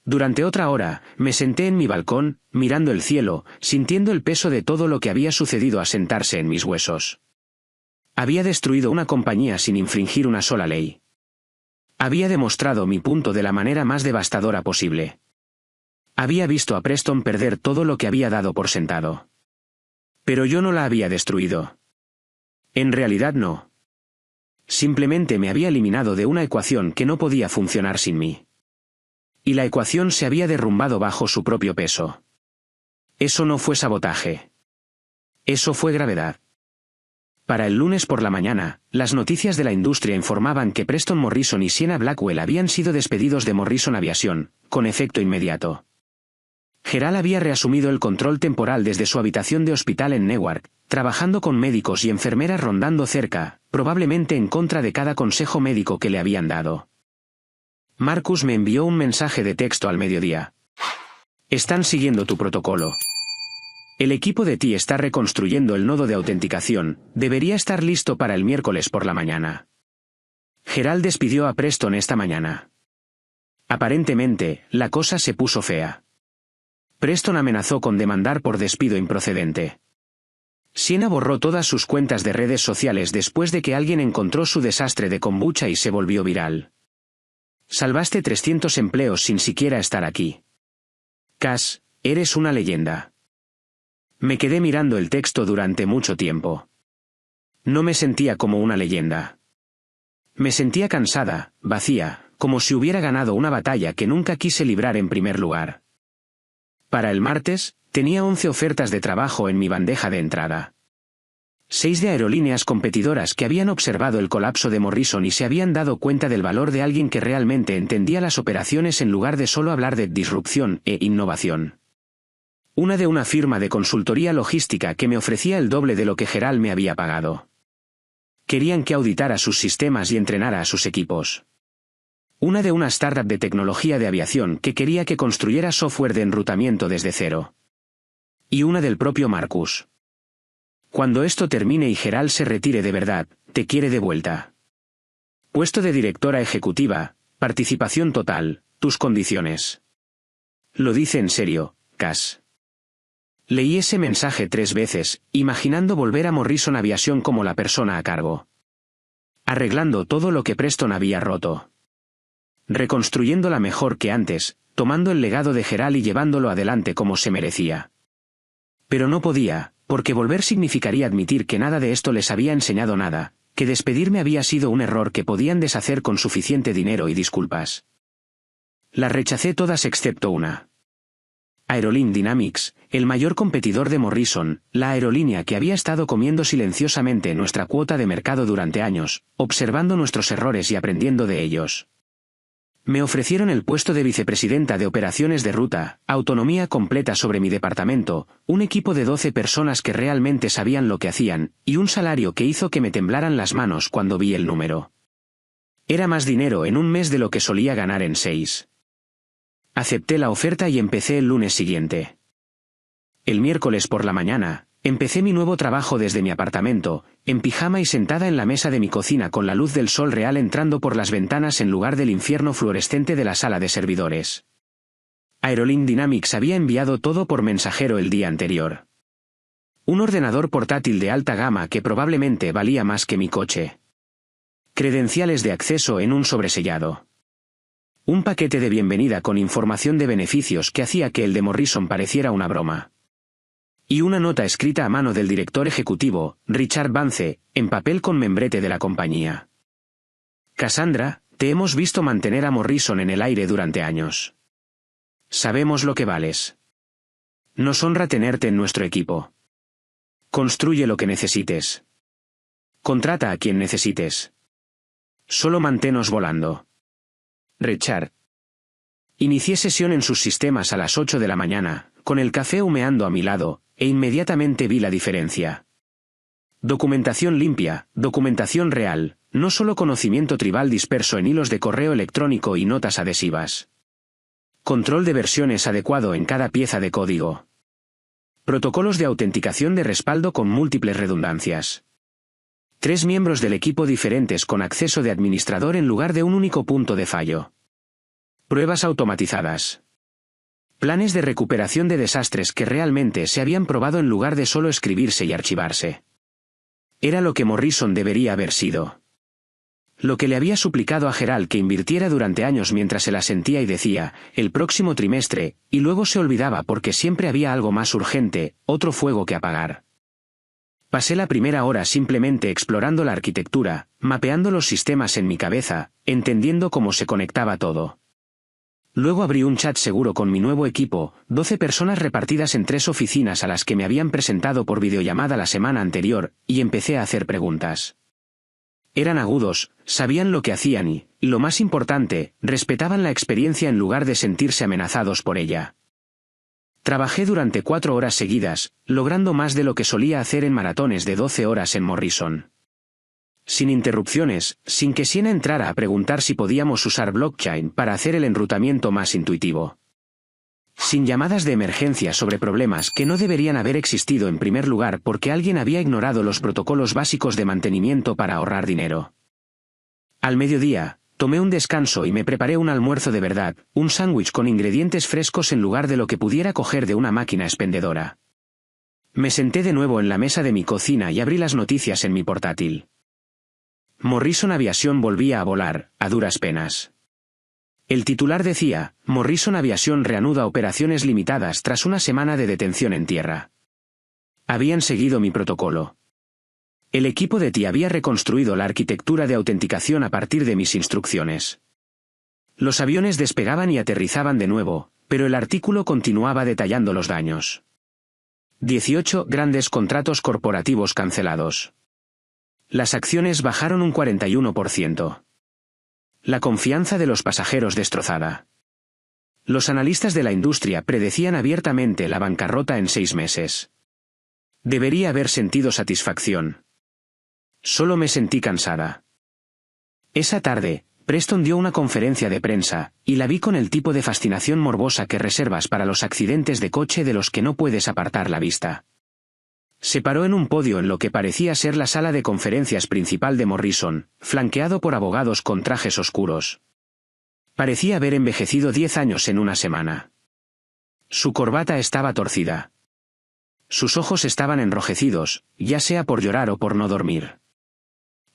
Durante otra hora, me senté en mi balcón, mirando el cielo, sintiendo el peso de todo lo que había sucedido asentarse en mis huesos. Había destruido una compañía sin infringir una sola ley. Había demostrado mi punto de la manera más devastadora posible. Había visto a Preston perder todo lo que había dado por sentado. Pero yo no la había destruido. En realidad no. Simplemente me había eliminado de una ecuación que no podía funcionar sin mí. y la ecuación se había derrumbado bajo su propio peso. Eso no fue sabotaje. Eso fue gravedad. Para el lunes por la mañana, las noticias de la industria informaban que Preston Morrison y Sienna Blackwell habían sido despedidos de Morrison Aviation, con efecto inmediato. Gerald había reasumido el control temporal desde su habitación de hospital en Newark, trabajando con médicos y enfermeras rondando cerca, probablemente en contra de cada consejo médico que le habían dado. Marcus me envió un mensaje de texto al mediodía. Están siguiendo tu protocolo. El equipo de TI está reconstruyendo el nodo de autenticación, debería estar listo para el miércoles por la mañana. Gerald despidió a Preston esta mañana. Aparentemente, la cosa se puso fea. Preston amenazó con demandar por despido improcedente. Sienna borró todas sus cuentas de redes sociales después de que alguien encontró su desastre de kombucha y se volvió viral. Salvaste 300 empleos sin siquiera estar aquí. Cass, eres una leyenda. Me quedé mirando el texto durante mucho tiempo. No me sentía como una leyenda. Me sentía cansada, vacía, como si hubiera ganado una batalla que nunca quise librar en primer lugar. Para el martes, tenía 11 ofertas de trabajo en mi bandeja de entrada. 6 de aerolíneas competidoras que habían observado el colapso de Morrison y se habían dado cuenta del valor de alguien que realmente entendía las operaciones en lugar de solo hablar de disrupción e innovación. Una de una firma de consultoría logística que me ofrecía el doble de lo que Gerald me había pagado. Querían que auditara sus sistemas y entrenara a sus equipos. Una de una startup de tecnología de aviación que quería que construyera software de enrutamiento desde cero. Y una del propio Marcus. Cuando esto termine y Gerald se retire de verdad, te quiere de vuelta. Puesto de directora ejecutiva, participación total, tus condiciones. Lo dice en serio, Cass. Leí ese mensaje 3 veces, imaginando volver a Morrison Aviation como la persona a cargo. Arreglando todo lo que Preston había roto. Reconstruyéndola mejor que antes, tomando el legado de Gerald y llevándolo adelante como se merecía. Pero no podía, porque volver significaría admitir que nada de esto les había enseñado nada, que despedirme había sido un error que podían deshacer con suficiente dinero y disculpas. Las rechacé todas excepto una. Aeroline Dynamics, el mayor competidor de Morrison, la aerolínea que había estado comiendo silenciosamente nuestra cuota de mercado durante años, observando nuestros errores y aprendiendo de ellos. Me ofrecieron el puesto de vicepresidenta de operaciones de ruta, autonomía completa sobre mi departamento, un equipo de 12 personas que realmente sabían lo que hacían, y un salario que hizo que me temblaran las manos cuando vi el número. Era más dinero en un mes de lo que solía ganar en 6. Acepté la oferta y empecé el lunes siguiente. El miércoles por la mañana, empecé mi nuevo trabajo desde mi apartamento, en pijama y sentada en la mesa de mi cocina con la luz del sol real entrando por las ventanas en lugar del infierno fluorescente de la sala de servidores. Aeroline Dynamics había enviado todo por mensajero el día anterior. Un ordenador portátil de alta gama que probablemente valía más que mi coche. Credenciales de acceso en un sobresellado. Un paquete de bienvenida con información de beneficios que hacía que el de Morrison pareciera una broma. Y una nota escrita a mano del director ejecutivo, Richard Vance, en papel con membrete de la compañía. Cassandra, te hemos visto mantener a Morrison en el aire durante años. Sabemos lo que vales. Nos honra tenerte en nuestro equipo. Construye lo que necesites. Contrata a quien necesites. Solo manténos volando. Richard. Inicié sesión en sus sistemas a las 8 de la mañana, con el café humeando a mi lado, e inmediatamente vi la diferencia. Documentación limpia, documentación real, no solo conocimiento tribal disperso en hilos de correo electrónico y notas adhesivas. Control de versiones adecuado en cada pieza de código. Protocolos de autenticación de respaldo con múltiples redundancias. 3 miembros del equipo diferentes con acceso de administrador en lugar de un único punto de fallo. Pruebas automatizadas. Planes de recuperación de desastres que realmente se habían probado en lugar de solo escribirse y archivarse. Era lo que Morrison debería haber sido. Lo que le había suplicado a Gerald que invirtiera durante años mientras se la sentía y decía, el próximo trimestre, y luego se olvidaba porque siempre había algo más urgente, otro fuego que apagar. Pasé la primera hora simplemente explorando la arquitectura, mapeando los sistemas en mi cabeza, entendiendo cómo se conectaba todo. Luego abrí un chat seguro con mi nuevo equipo, 12 personas repartidas en 3 oficinas a las que me habían presentado por videollamada la semana anterior, y empecé a hacer preguntas. Eran agudos, sabían lo que hacían y, lo más importante, respetaban la experiencia en lugar de sentirse amenazados por ella. Trabajé durante 4 horas seguidas, logrando más de lo que solía hacer en maratones de 12 horas en Morrison. Sin interrupciones, sin que Siena entrara a preguntar si podíamos usar blockchain para hacer el enrutamiento más intuitivo. Sin llamadas de emergencia sobre problemas que no deberían haber existido en primer lugar porque alguien había ignorado los protocolos básicos de mantenimiento para ahorrar dinero. Al mediodía, tomé un descanso y me preparé un almuerzo de verdad, un sándwich con ingredientes frescos en lugar de lo que pudiera coger de una máquina expendedora. Me senté de nuevo en la mesa de mi cocina y abrí las noticias en mi portátil. Morrison Aviation volvía a volar, a duras penas. El titular decía, Morrison Aviation reanuda operaciones limitadas tras una semana de detención en tierra. Habían seguido mi protocolo. El equipo de TI había reconstruido la arquitectura de autenticación a partir de mis instrucciones. Los aviones despegaban y aterrizaban de nuevo, pero el artículo continuaba detallando los daños. 18 grandes contratos corporativos cancelados. Las acciones bajaron un 41%. La confianza de los pasajeros destrozada. Los analistas de la industria predecían abiertamente la bancarrota en 6 meses. Debería haber sentido satisfacción. Solo me sentí cansada. Esa tarde, Preston dio una conferencia de prensa, y la vi con el tipo de fascinación morbosa que reservas para los accidentes de coche de los que no puedes apartar la vista. Se paró en un podio en lo que parecía ser la sala de conferencias principal de Morrison, flanqueado por abogados con trajes oscuros. Parecía haber envejecido 10 años en una semana. Su corbata estaba torcida. Sus ojos estaban enrojecidos, ya sea por llorar o por no dormir.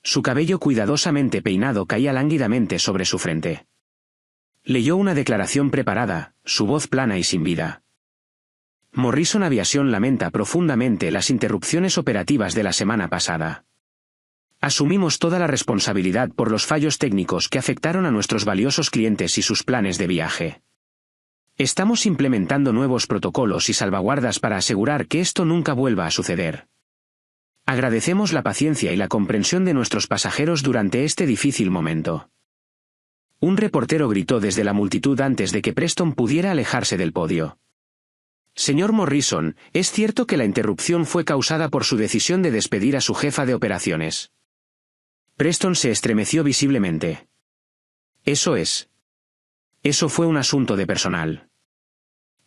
Su cabello cuidadosamente peinado caía lánguidamente sobre su frente. Leyó una declaración preparada, su voz plana y sin vida. Morrison Aviation lamenta profundamente las interrupciones operativas de la semana pasada. Asumimos toda la responsabilidad por los fallos técnicos que afectaron a nuestros valiosos clientes y sus planes de viaje. Estamos implementando nuevos protocolos y salvaguardas para asegurar que esto nunca vuelva a suceder. Agradecemos la paciencia y la comprensión de nuestros pasajeros durante este difícil momento. Un reportero gritó desde la multitud antes de que Preston pudiera alejarse del podio. Señor Morrison, ¿es cierto que la interrupción fue causada por su decisión de despedir a su jefa de operaciones? Preston se estremeció visiblemente. Eso es. Eso fue un asunto de personal.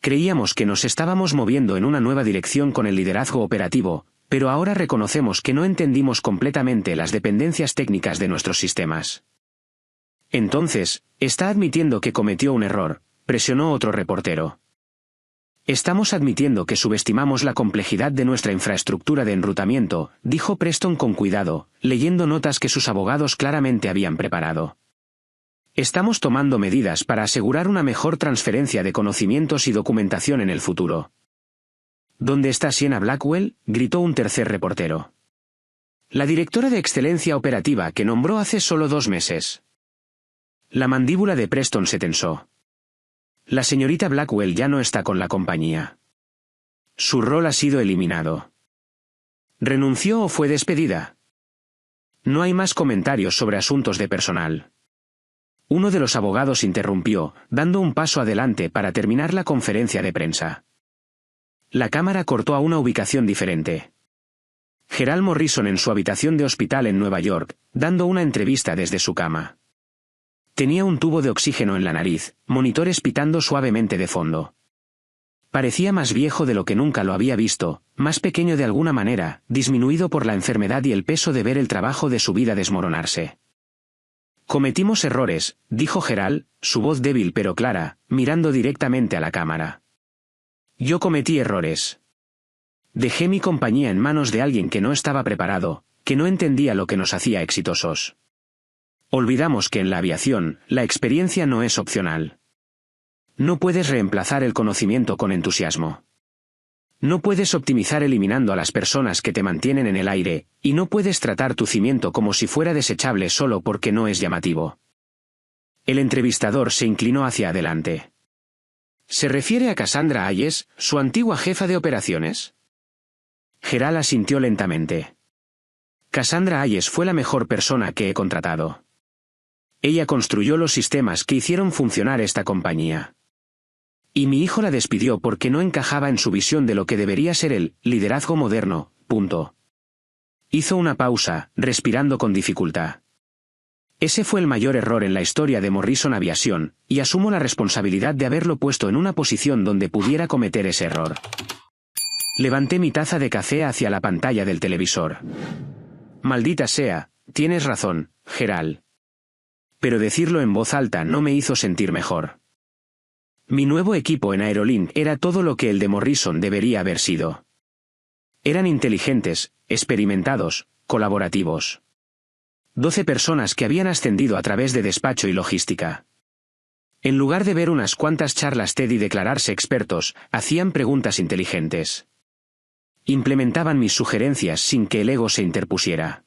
Creíamos que nos estábamos moviendo en una nueva dirección con el liderazgo operativo, pero ahora reconocemos que no entendimos completamente las dependencias técnicas de nuestros sistemas. Entonces, está admitiendo que cometió un error, presionó otro reportero. Estamos admitiendo que subestimamos la complejidad de nuestra infraestructura de enrutamiento, dijo Preston con cuidado, leyendo notas que sus abogados claramente habían preparado. Estamos tomando medidas para asegurar una mejor transferencia de conocimientos y documentación en el futuro. ¿Dónde está Sienna Blackwell?, gritó un tercer reportero. La directora de excelencia operativa que nombró hace solo 2 meses. La mandíbula de Preston se tensó. La señorita Blackwell ya no está con la compañía. Su rol ha sido eliminado. ¿Renunció o fue despedida? No hay más comentarios sobre asuntos de personal. Uno de los abogados interrumpió, dando un paso adelante para terminar la conferencia de prensa. La cámara cortó a una ubicación diferente. Gerald Morrison en su habitación de hospital en Nueva York, dando una entrevista desde su cama. Tenía un tubo de oxígeno en la nariz, monitores pitando suavemente de fondo. Parecía más viejo de lo que nunca lo había visto, más pequeño de alguna manera, disminuido por la enfermedad y el peso de ver el trabajo de su vida desmoronarse. Cometimos errores, dijo Gerald, su voz débil pero clara, mirando directamente a la cámara. Yo cometí errores. Dejé mi compañía en manos de alguien que no estaba preparado, que no entendía lo que nos hacía exitosos. Olvidamos que en la aviación, la experiencia no es opcional. No puedes reemplazar el conocimiento con entusiasmo. No puedes optimizar eliminando a las personas que te mantienen en el aire, y no puedes tratar tu cimiento como si fuera desechable solo porque no es llamativo. El entrevistador se inclinó hacia adelante. ¿Se refiere a Cassandra Hayes, su antigua jefa de operaciones? Gerald asintió lentamente. Cassandra Hayes fue la mejor persona que he contratado. Ella construyó los sistemas que hicieron funcionar esta compañía. Y mi hijo la despidió porque no encajaba en su visión de lo que debería ser el liderazgo moderno, punto. Hizo una pausa, respirando con dificultad. Ese fue el mayor error en la historia de Morrison Aviation, y asumo la responsabilidad de haberlo puesto en una posición donde pudiera cometer ese error. Levanté mi taza de café hacia la pantalla del televisor. Maldita sea, tienes razón, Gerald. Pero decirlo en voz alta no me hizo sentir mejor. Mi nuevo equipo en Aerolink era todo lo que el de Morrison debería haber sido. Eran inteligentes, experimentados, colaborativos. 12 personas que habían ascendido a través de despacho y logística. En lugar de ver unas cuantas charlas TED y declararse expertos, hacían preguntas inteligentes. Implementaban mis sugerencias sin que el ego se interpusiera.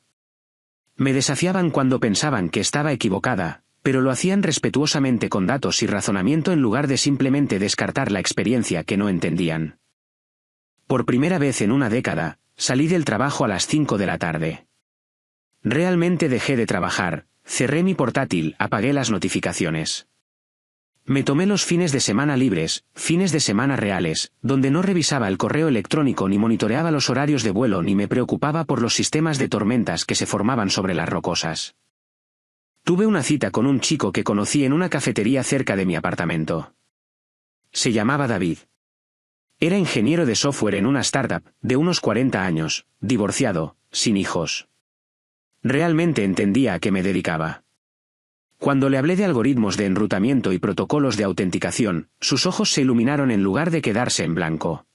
Me desafiaban cuando pensaban que estaba equivocada, pero lo hacían respetuosamente con datos y razonamiento en lugar de simplemente descartar la experiencia que no entendían. Por primera vez en una década, salí del trabajo a las 5 de la tarde. Realmente dejé de trabajar, cerré mi portátil, apagué las notificaciones. Me tomé los fines de semana libres, fines de semana reales, donde no revisaba el correo electrónico ni monitoreaba los horarios de vuelo ni me preocupaba por los sistemas de tormentas que se formaban sobre las rocosas. Tuve una cita con un chico que conocí en una cafetería cerca de mi apartamento. Se llamaba David. Era ingeniero de software en una startup, de unos 40 años, divorciado, sin hijos. Realmente entendía a qué me dedicaba. Cuando le hablé de algoritmos de enrutamiento y protocolos de autenticación, sus ojos se iluminaron en lugar de quedarse en blanco.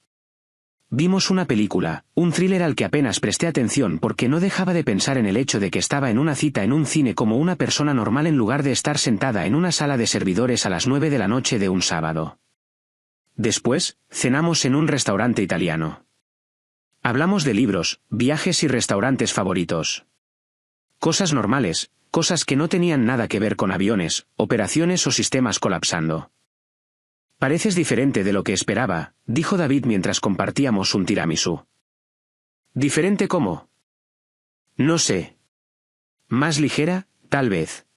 Vimos una película, un thriller al que apenas presté atención porque no dejaba de pensar en el hecho de que estaba en una cita en un cine como una persona normal en lugar de estar sentada en una sala de servidores a las 9 de la noche de un sábado. Después, cenamos en un restaurante italiano. Hablamos de libros, viajes y restaurantes favoritos. Cosas normales, cosas que no tenían nada que ver con aviones, operaciones o sistemas colapsando. Pareces diferente de lo que esperaba, dijo David mientras compartíamos un tiramisú. ¿Diferente cómo? No sé. Más ligera, tal vez.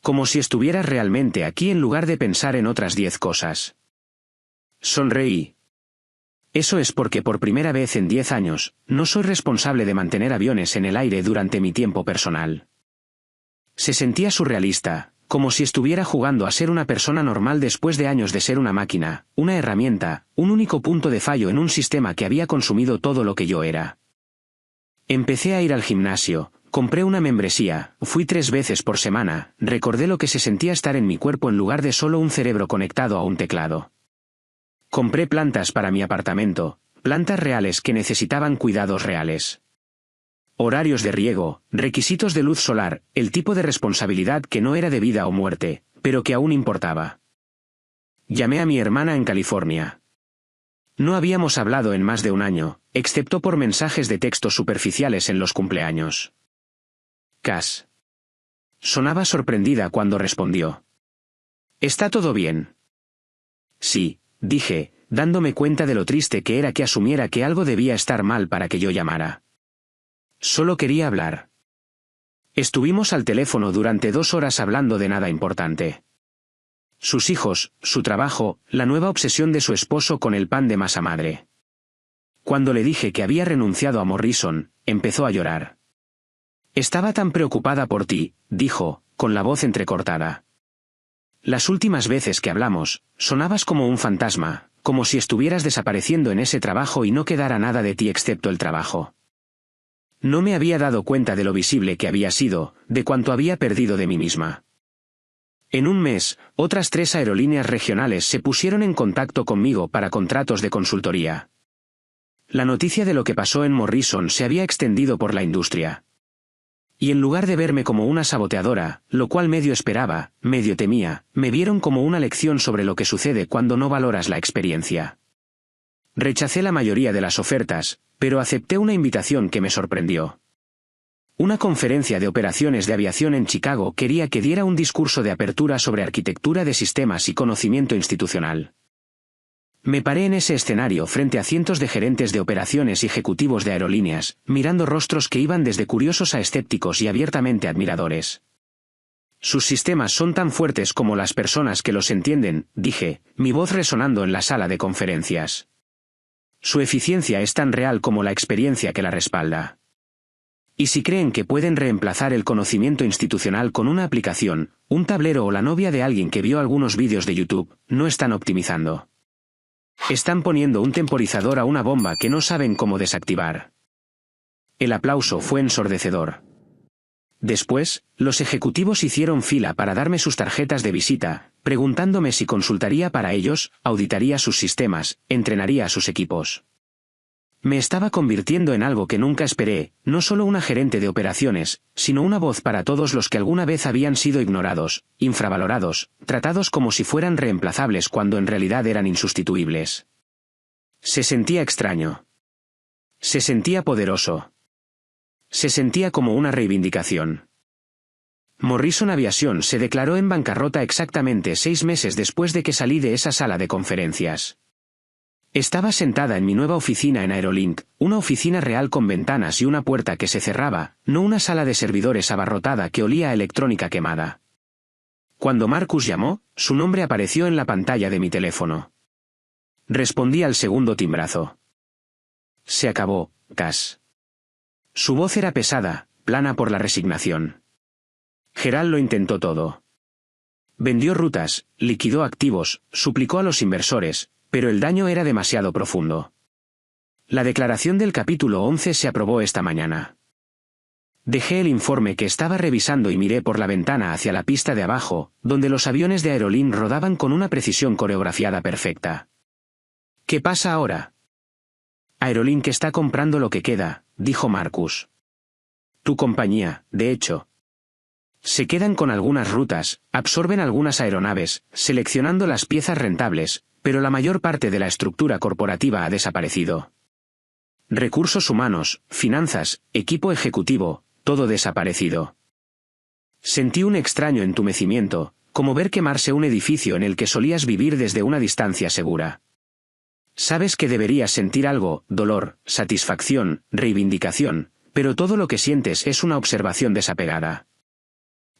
Como si estuvieras realmente aquí en lugar de pensar en otras 10 cosas. Sonreí. Eso es porque por primera vez en 10 años, no soy responsable de mantener aviones en el aire durante mi tiempo personal. Se sentía surrealista, como si estuviera jugando a ser una persona normal después de años de ser una máquina, una herramienta, un único punto de fallo en un sistema que había consumido todo lo que yo era. Empecé a ir al gimnasio, compré una membresía, fui 3 veces por semana, recordé lo que se sentía estar en mi cuerpo en lugar de solo un cerebro conectado a un teclado. Compré plantas para mi apartamento, plantas reales que necesitaban cuidados reales. Horarios de riego, requisitos de luz solar, el tipo de responsabilidad que no era de vida o muerte, pero que aún importaba. Llamé a mi hermana en California. No habíamos hablado en más de un año, excepto por mensajes de texto superficiales en los cumpleaños. Cass. Sonaba sorprendida cuando respondió. ¿Está todo bien? Sí, dije, dándome cuenta de lo triste que era que asumiera que algo debía estar mal para que yo llamara. Solo quería hablar. Estuvimos al teléfono durante 2 horas hablando de nada importante. Sus hijos, su trabajo, la nueva obsesión de su esposo con el pan de masa madre. Cuando le dije que había renunciado a Morrison, empezó a llorar. Estaba tan preocupada por ti, dijo, con la voz entrecortada. Las últimas veces que hablamos, sonabas como un fantasma, como si estuvieras desapareciendo en ese trabajo y no quedara nada de ti excepto el trabajo. No me había dado cuenta de lo visible que había sido, de cuánto había perdido de mí misma. En un mes, otras 3 aerolíneas regionales se pusieron en contacto conmigo para contratos de consultoría. La noticia de lo que pasó en Morrison se había extendido por la industria. Y en lugar de verme como una saboteadora, lo cual medio esperaba, medio temía, me vieron como una lección sobre lo que sucede cuando no valoras la experiencia. Rechacé la mayoría de las ofertas, pero acepté una invitación que me sorprendió. Una conferencia de operaciones de aviación en Chicago quería que diera un discurso de apertura sobre arquitectura de sistemas y conocimiento institucional. Me paré en ese escenario frente a cientos de gerentes de operaciones y ejecutivos de aerolíneas, mirando rostros que iban desde curiosos a escépticos y abiertamente admiradores. Sus sistemas son tan fuertes como las personas que los entienden, dije, mi voz resonando en la sala de conferencias. Su eficiencia es tan real como la experiencia que la respalda. Y si creen que pueden reemplazar el conocimiento institucional con una aplicación, un tablero o la novia de alguien que vio algunos vídeos de YouTube, no están optimizando. Están poniendo un temporizador a una bomba que no saben cómo desactivar. El aplauso fue ensordecedor. Después, los ejecutivos hicieron fila para darme sus tarjetas de visita, preguntándome si consultaría para ellos, auditaría sus sistemas, entrenaría a sus equipos. Me estaba convirtiendo en algo que nunca esperé, no solo una gerente de operaciones, sino una voz para todos los que alguna vez habían sido ignorados, infravalorados, tratados como si fueran reemplazables cuando en realidad eran insustituibles. Se sentía extraño. Se sentía poderoso. Se sentía como una reivindicación. Morrison Aviation se declaró en bancarrota exactamente 6 meses después de que salí de esa sala de conferencias. Estaba sentada en mi nueva oficina en Aerolink, una oficina real con ventanas y una puerta que se cerraba, no una sala de servidores abarrotada que olía a electrónica quemada. Cuando Marcus llamó, su nombre apareció en la pantalla de mi teléfono. Respondí al segundo timbrazo. Se acabó, Cass. Su voz era pesada, plana por la resignación. Gerald lo intentó todo. Vendió rutas, liquidó activos, suplicó a los inversores, pero el daño era demasiado profundo. La declaración del capítulo 11 se aprobó esta mañana. Dejé el informe que estaba revisando y miré por la ventana hacia la pista de abajo, donde los aviones de Aerolink rodaban con una precisión coreografiada perfecta. ¿Qué pasa ahora? Aerolink está comprando lo que queda, dijo Marcus. Tu compañía, de hecho. Se quedan con algunas rutas, absorben algunas aeronaves, seleccionando las piezas rentables, pero la mayor parte de la estructura corporativa ha desaparecido. Recursos humanos, finanzas, equipo ejecutivo, todo desaparecido. Sentí un extraño entumecimiento, como ver quemarse un edificio en el que solías vivir desde una distancia segura. Sabes que deberías sentir algo, dolor, satisfacción, reivindicación, pero todo lo que sientes es una observación desapegada.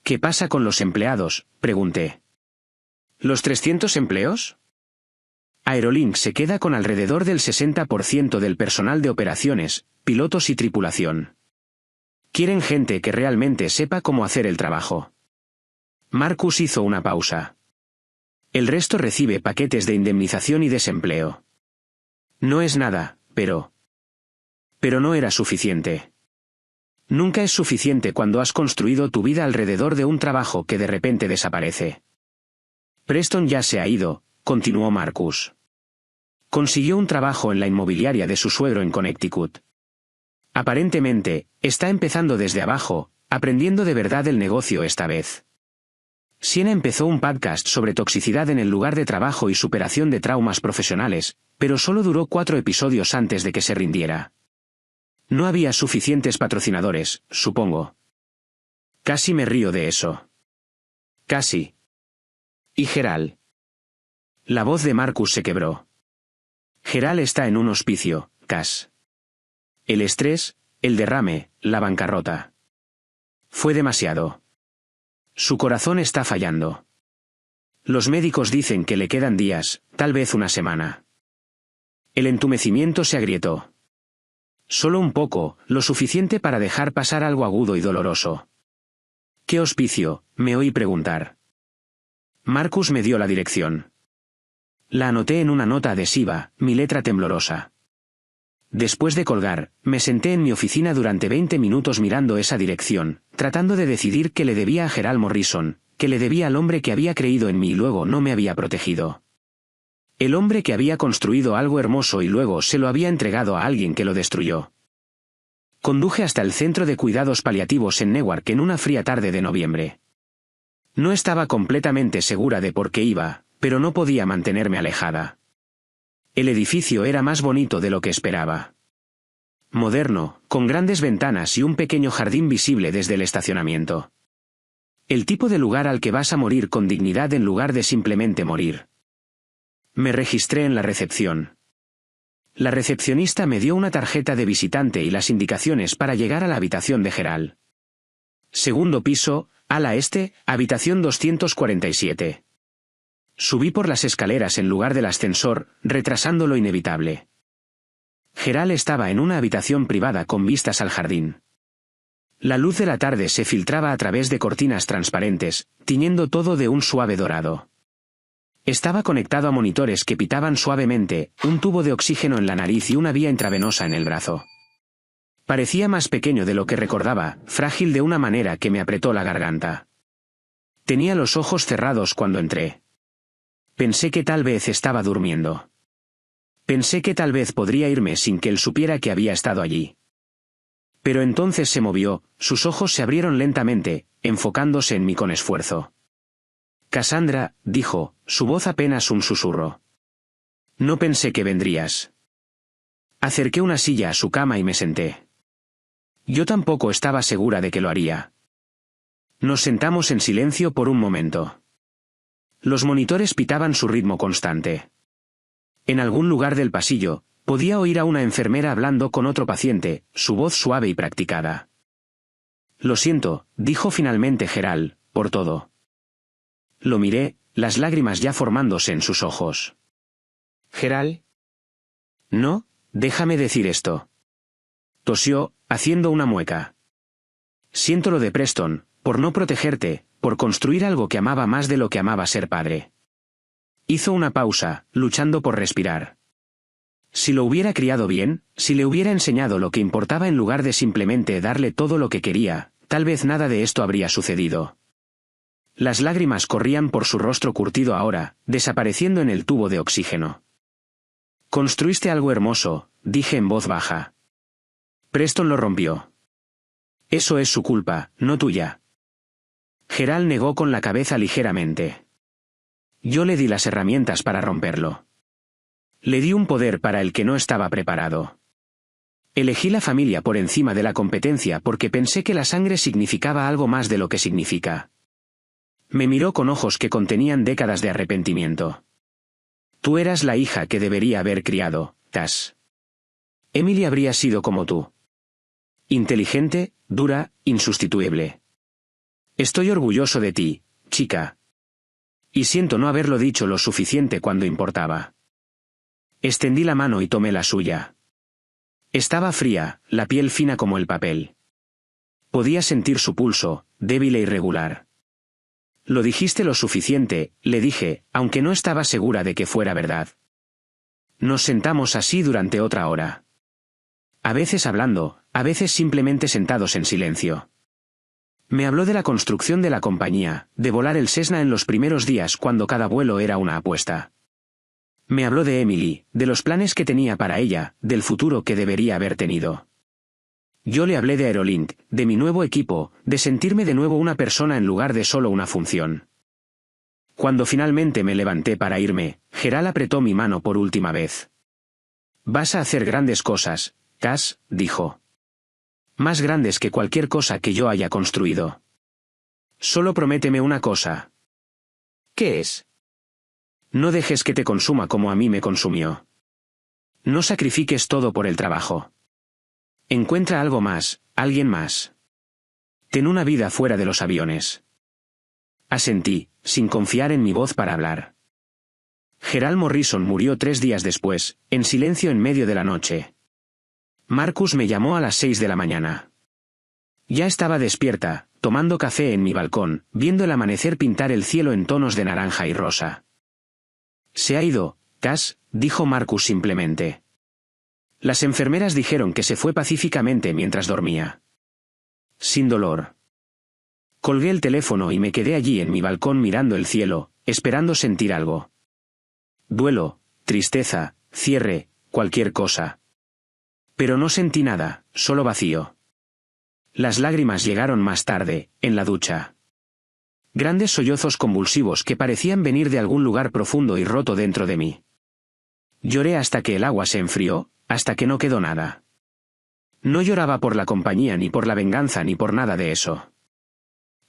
¿Qué pasa con los empleados?, pregunté. ¿Los 300 empleos? Aerolink se queda con alrededor del 60% del personal de operaciones, pilotos y tripulación. Quieren gente que realmente sepa cómo hacer el trabajo. Marcus hizo una pausa. El resto recibe paquetes de indemnización y desempleo. No es nada, pero no era suficiente. Nunca es suficiente cuando has construido tu vida alrededor de un trabajo que de repente desaparece. Preston ya se ha ido, continuó Marcus. Consiguió un trabajo en la inmobiliaria de su suegro en Connecticut. Aparentemente, está empezando desde abajo, aprendiendo de verdad el negocio esta vez. Siena empezó un podcast sobre toxicidad en el lugar de trabajo y superación de traumas profesionales, pero solo duró 4 episodios antes de que se rindiera. No había suficientes patrocinadores, supongo. Casi me río de eso. Casi. ¿Y Gerald? La voz de Marcus se quebró. Gerald está en un hospicio, Cass. El estrés, el derrame, la bancarrota. Fue demasiado. Su corazón está fallando. Los médicos dicen que le quedan días, tal vez una semana. El entumecimiento se agrietó. Solo un poco, lo suficiente para dejar pasar algo agudo y doloroso. ¿Qué hospicio?, me oí preguntar. Marcus me dio la dirección. La anoté en una nota adhesiva, mi letra temblorosa. Después de colgar, me senté en mi oficina durante 20 minutos mirando esa dirección, tratando de decidir qué le debía a Gerald Morrison, qué le debía al hombre que había creído en mí y luego no me había protegido. El hombre que había construido algo hermoso y luego se lo había entregado a alguien que lo destruyó. Conduje hasta el centro de cuidados paliativos en Newark en una fría tarde de noviembre. No estaba completamente segura de por qué iba, pero no podía mantenerme alejada. El edificio era más bonito de lo que esperaba. Moderno, con grandes ventanas y un pequeño jardín visible desde el estacionamiento. El tipo de lugar al que vas a morir con dignidad en lugar de simplemente morir. Me registré en la recepción. La recepcionista me dio una tarjeta de visitante y las indicaciones para llegar a la habitación de Gerald. Segundo piso, ala este, habitación 247. Subí por las escaleras en lugar del ascensor, retrasando lo inevitable. Gerald estaba en una habitación privada con vistas al jardín. La luz de la tarde se filtraba a través de cortinas transparentes, tiñendo todo de un suave dorado. Estaba conectado a monitores que pitaban suavemente, un tubo de oxígeno en la nariz y una vía intravenosa en el brazo. Parecía más pequeño de lo que recordaba, frágil de una manera que me apretó la garganta. Tenía los ojos cerrados cuando entré. Pensé que tal vez estaba durmiendo. Pensé que tal vez podría irme sin que él supiera que había estado allí. Pero entonces se movió, sus ojos se abrieron lentamente, enfocándose en mí con esfuerzo. Cassandra, dijo, su voz apenas un susurro. No pensé que vendrías. Acerqué una silla a su cama y me senté. Yo tampoco estaba segura de que lo haría. Nos sentamos en silencio por un momento. Los monitores pitaban su ritmo constante. En algún lugar del pasillo, podía oír a una enfermera hablando con otro paciente, su voz suave y practicada. Lo siento, dijo finalmente Gerald, por todo. Lo miré, las lágrimas ya formándose en sus ojos. ¿Gerald? No, déjame decir esto. Tosió, haciendo una mueca. Siento lo de Preston, por no protegerte, por construir algo que amaba más de lo que amaba ser padre. Hizo una pausa, luchando por respirar. Si lo hubiera criado bien, si le hubiera enseñado lo que importaba en lugar de simplemente darle todo lo que quería, tal vez nada de esto habría sucedido. Las lágrimas corrían por su rostro curtido ahora, desapareciendo en el tubo de oxígeno. Construiste algo hermoso, dije en voz baja. Preston lo rompió. Eso es su culpa, no tuya. Gerald negó con la cabeza ligeramente. Yo le di las herramientas para romperlo. Le di un poder para el que no estaba preparado. Elegí la familia por encima de la competencia porque pensé que la sangre significaba algo más de lo que significa. Me miró con ojos que contenían décadas de arrepentimiento. Tú eras la hija que debería haber criado, Cass. Emily habría sido como tú. Inteligente, dura, insustituible. Estoy orgulloso de ti, chica. Y siento no haberlo dicho lo suficiente cuando importaba. Extendí la mano y tomé la suya. Estaba fría, la piel fina como el papel. Podía sentir su pulso, débil e irregular. Lo dijiste lo suficiente, le dije, aunque no estaba segura de que fuera verdad. Nos sentamos así durante otra hora. A veces hablando, a veces simplemente sentados en silencio. Me habló de la construcción de la compañía, de volar el Cessna en los primeros días cuando cada vuelo era una apuesta. Me habló de Emily, de los planes que tenía para ella, del futuro que debería haber tenido. Yo le hablé de Aerolink, de mi nuevo equipo, de sentirme de nuevo una persona en lugar de solo una función. Cuando finalmente me levanté para irme, Gerald apretó mi mano por última vez. Vas a hacer grandes cosas, Cass, dijo. Más grandes que cualquier cosa que yo haya construido. Solo prométeme una cosa. ¿Qué es? No dejes que te consuma como a mí me consumió. No sacrifiques todo por el trabajo. Encuentra algo más, alguien más. Ten una vida fuera de los aviones. Asentí, sin confiar en mi voz para hablar. Gerald Morrison murió 3 días después, en silencio en medio de la noche. Marcus me llamó a las 6 de la mañana. Ya estaba despierta, tomando café en mi balcón, viendo el amanecer pintar el cielo en tonos de naranja y rosa. Se ha ido, Cass, dijo Marcus simplemente. Las enfermeras dijeron que se fue pacíficamente mientras dormía. Sin dolor. Colgué el teléfono y me quedé allí en mi balcón mirando el cielo, esperando sentir algo. Duelo, tristeza, cierre, cualquier cosa. Pero no sentí nada, solo vacío. Las lágrimas llegaron más tarde, en la ducha. Grandes sollozos convulsivos que parecían venir de algún lugar profundo y roto dentro de mí. Lloré hasta que el agua se enfrió, hasta que no quedó nada. No lloraba por la compañía ni por la venganza ni por nada de eso.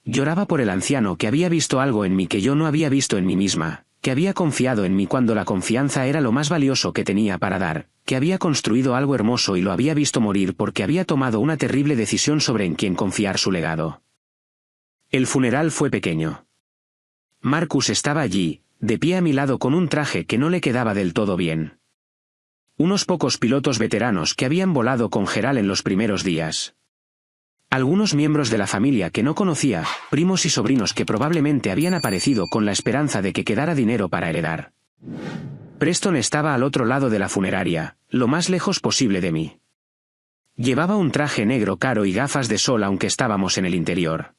Lloraba por el anciano que había visto algo en mí que yo no había visto en mí misma, que había confiado en mí cuando la confianza era lo más valioso que tenía para dar, que había construido algo hermoso y lo había visto morir porque había tomado una terrible decisión sobre en quién confiar su legado. El funeral fue pequeño. Marcus estaba allí, de pie a mi lado con un traje que no le quedaba del todo bien. Unos pocos pilotos veteranos que habían volado con Gerald en los primeros días. Algunos miembros de la familia que no conocía, primos y sobrinos que probablemente habían aparecido con la esperanza de que quedara dinero para heredar. Preston estaba al otro lado de la funeraria, lo más lejos posible de mí. Llevaba un traje negro caro y gafas de sol aunque estábamos en el interior.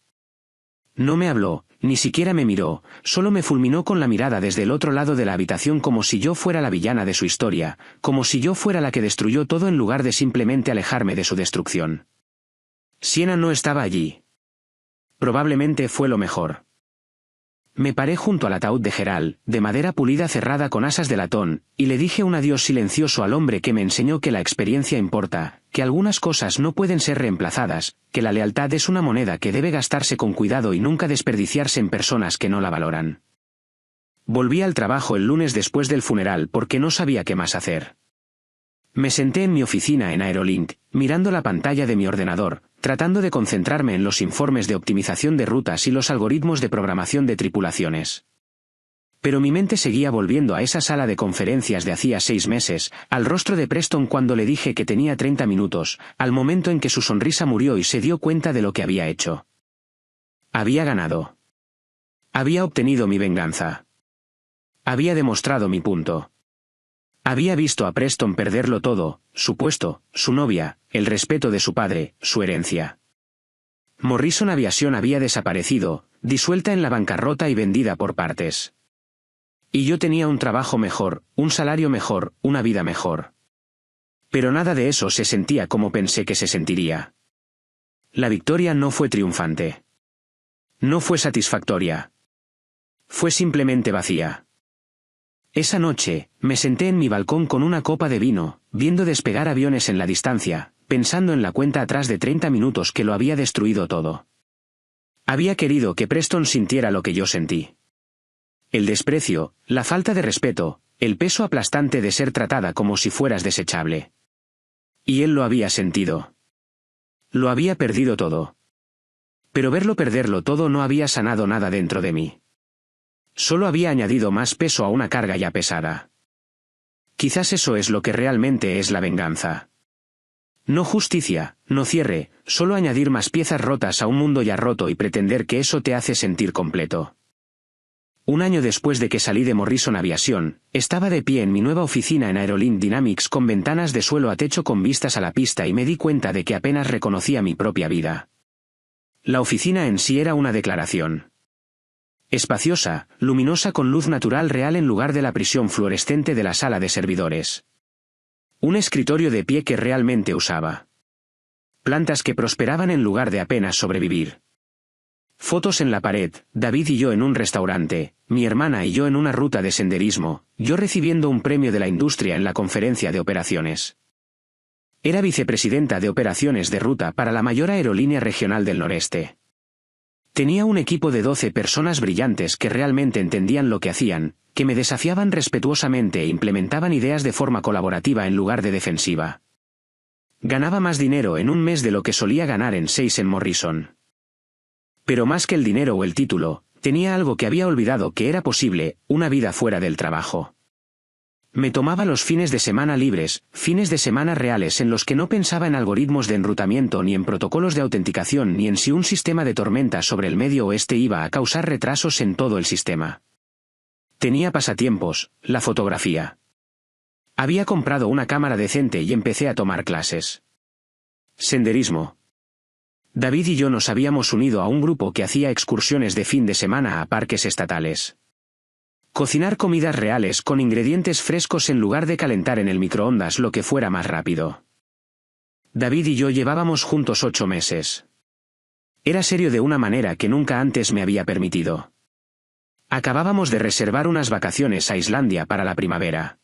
No me habló, ni siquiera me miró, solo me fulminó con la mirada desde el otro lado de la habitación como si yo fuera la villana de su historia, como si yo fuera la que destruyó todo en lugar de simplemente alejarme de su destrucción. Sienna no estaba allí. Probablemente fue lo mejor. Me paré junto al ataúd de Gerald, de madera pulida cerrada con asas de latón, y le dije un adiós silencioso al hombre que me enseñó que la experiencia importa, que algunas cosas no pueden ser reemplazadas, que la lealtad es una moneda que debe gastarse con cuidado y nunca desperdiciarse en personas que no la valoran. Volví al trabajo el lunes después del funeral porque no sabía qué más hacer. Me senté en mi oficina en Aerolink, mirando la pantalla de mi ordenador, tratando de concentrarme en los informes de optimización de rutas y los algoritmos de programación de tripulaciones. Pero mi mente seguía volviendo a esa sala de conferencias de hacía 6 meses, al rostro de Preston cuando le dije que tenía 30 minutos, al momento en que su sonrisa murió y se dio cuenta de lo que había hecho. Había ganado. Había obtenido mi venganza. Había demostrado mi punto. Había visto a Preston perderlo todo, su puesto, su novia, el respeto de su padre, su herencia. Morrison Aviation había desaparecido, disuelta en la bancarrota y vendida por partes. Y yo tenía un trabajo mejor, un salario mejor, una vida mejor. Pero nada de eso se sentía como pensé que se sentiría. La victoria no fue triunfante. No fue satisfactoria. Fue simplemente vacía. Esa noche, me senté en mi balcón con una copa de vino, viendo despegar aviones en la distancia, pensando en la cuenta atrás de 30 minutos que lo había destruido todo. Había querido que Preston sintiera lo que yo sentí. El desprecio, la falta de respeto, el peso aplastante de ser tratada como si fueras desechable. Y él lo había sentido. Lo había perdido todo. Pero verlo perderlo todo no había sanado nada dentro de mí. Solo había añadido más peso a una carga ya pesada. Quizás eso es lo que realmente es la venganza. No justicia, no cierre, solo añadir más piezas rotas a un mundo ya roto y pretender que eso te hace sentir completo. Un año después de que salí de Morrison Aviation, estaba de pie en mi nueva oficina en Aerolink Dynamics con ventanas de suelo a techo con vistas a la pista y me di cuenta de que apenas reconocía mi propia vida. La oficina en sí era una declaración. Espaciosa, luminosa con luz natural real en lugar de la prisión fluorescente de la sala de servidores. Un escritorio de pie que realmente usaba. Plantas que prosperaban en lugar de apenas sobrevivir. Fotos en la pared, David y yo en un restaurante, mi hermana y yo en una ruta de senderismo, yo recibiendo un premio de la industria en la conferencia de operaciones. Era vicepresidenta de operaciones de ruta para la mayor aerolínea regional del noreste. Tenía un equipo de 12 personas brillantes que realmente entendían lo que hacían, que me desafiaban respetuosamente e implementaban ideas de forma colaborativa en lugar de defensiva. Ganaba más dinero en un mes de lo que solía ganar en 6 en Morrison. Pero más que el dinero o el título, tenía algo que había olvidado que era posible, una vida fuera del trabajo. Me tomaba los fines de semana libres, fines de semana reales en los que no pensaba en algoritmos de enrutamiento ni en protocolos de autenticación ni en si un sistema de tormenta sobre el Medio Oeste iba a causar retrasos en todo el sistema. Tenía pasatiempos, la fotografía. Había comprado una cámara decente y empecé a tomar clases. Senderismo. David y yo nos habíamos unido a un grupo que hacía excursiones de fin de semana a parques estatales. Cocinar comidas reales con ingredientes frescos en lugar de calentar en el microondas lo que fuera más rápido. David y yo llevábamos juntos 8 meses. Era serio de una manera que nunca antes me había permitido. Acabábamos de reservar unas vacaciones a Islandia para la primavera.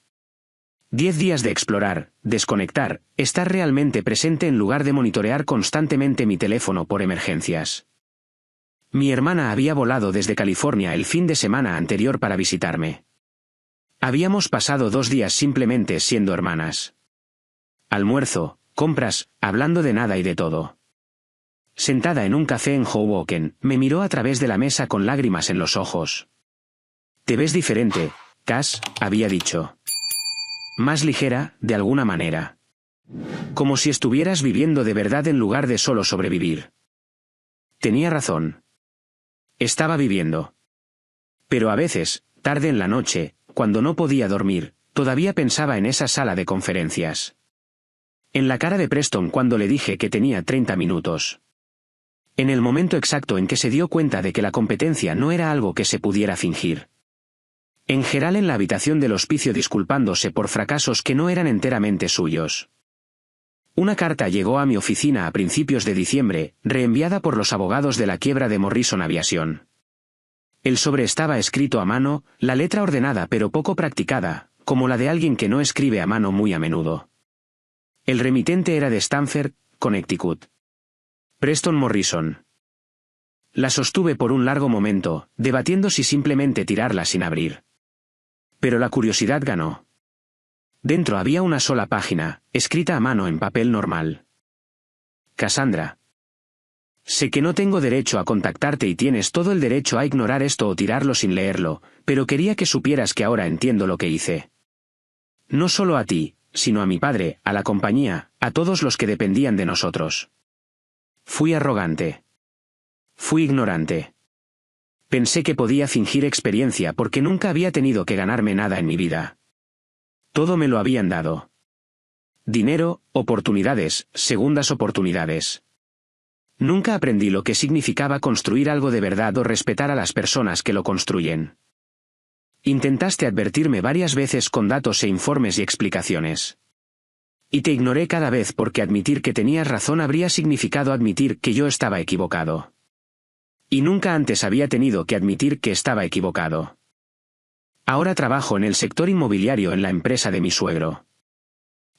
10 días de explorar, desconectar, estar realmente presente en lugar de monitorear constantemente mi teléfono por emergencias. Mi hermana había volado desde California el fin de semana anterior para visitarme. Habíamos pasado 2 días simplemente siendo hermanas. Almuerzo, compras, hablando de nada y de todo. Sentada en un café en Hoboken, me miró a través de la mesa con lágrimas en los ojos. «Te ves diferente, Cass», había dicho. Más ligera, de alguna manera. Como si estuvieras viviendo de verdad en lugar de solo sobrevivir. Tenía razón. Estaba viviendo. Pero a veces, tarde en la noche, cuando no podía dormir, todavía pensaba en esa sala de conferencias. En la cara de Preston cuando le dije que tenía 30 minutos. En el momento exacto en que se dio cuenta de que la competencia no era algo que se pudiera fingir. En Gerald en la habitación del hospicio disculpándose por fracasos que no eran enteramente suyos. Una carta llegó a mi oficina a principios de diciembre, reenviada por los abogados de la quiebra de Morrison Aviation. El sobre estaba escrito a mano, la letra ordenada pero poco practicada, como la de alguien que no escribe a mano muy a menudo. El remitente era de Stamford, Connecticut. Preston Morrison. La sostuve por un largo momento, debatiendo si simplemente tirarla sin abrir. Pero la curiosidad ganó. Dentro había una sola página, escrita a mano en papel normal. Cassandra. Sé que no tengo derecho a contactarte y tienes todo el derecho a ignorar esto o tirarlo sin leerlo, pero quería que supieras que ahora entiendo lo que hice. No solo a ti, sino a mi padre, a la compañía, a todos los que dependían de nosotros. Fui arrogante. Fui ignorante. Pensé que podía fingir experiencia porque nunca había tenido que ganarme nada en mi vida. Todo me lo habían dado. Dinero, oportunidades, segundas oportunidades. Nunca aprendí lo que significaba construir algo de verdad o respetar a las personas que lo construyen. Intentaste advertirme varias veces con datos e informes y explicaciones. Y te ignoré cada vez porque admitir que tenías razón habría significado admitir que yo estaba equivocado. Y nunca antes había tenido que admitir que estaba equivocado. Ahora trabajo en el sector inmobiliario en la empresa de mi suegro.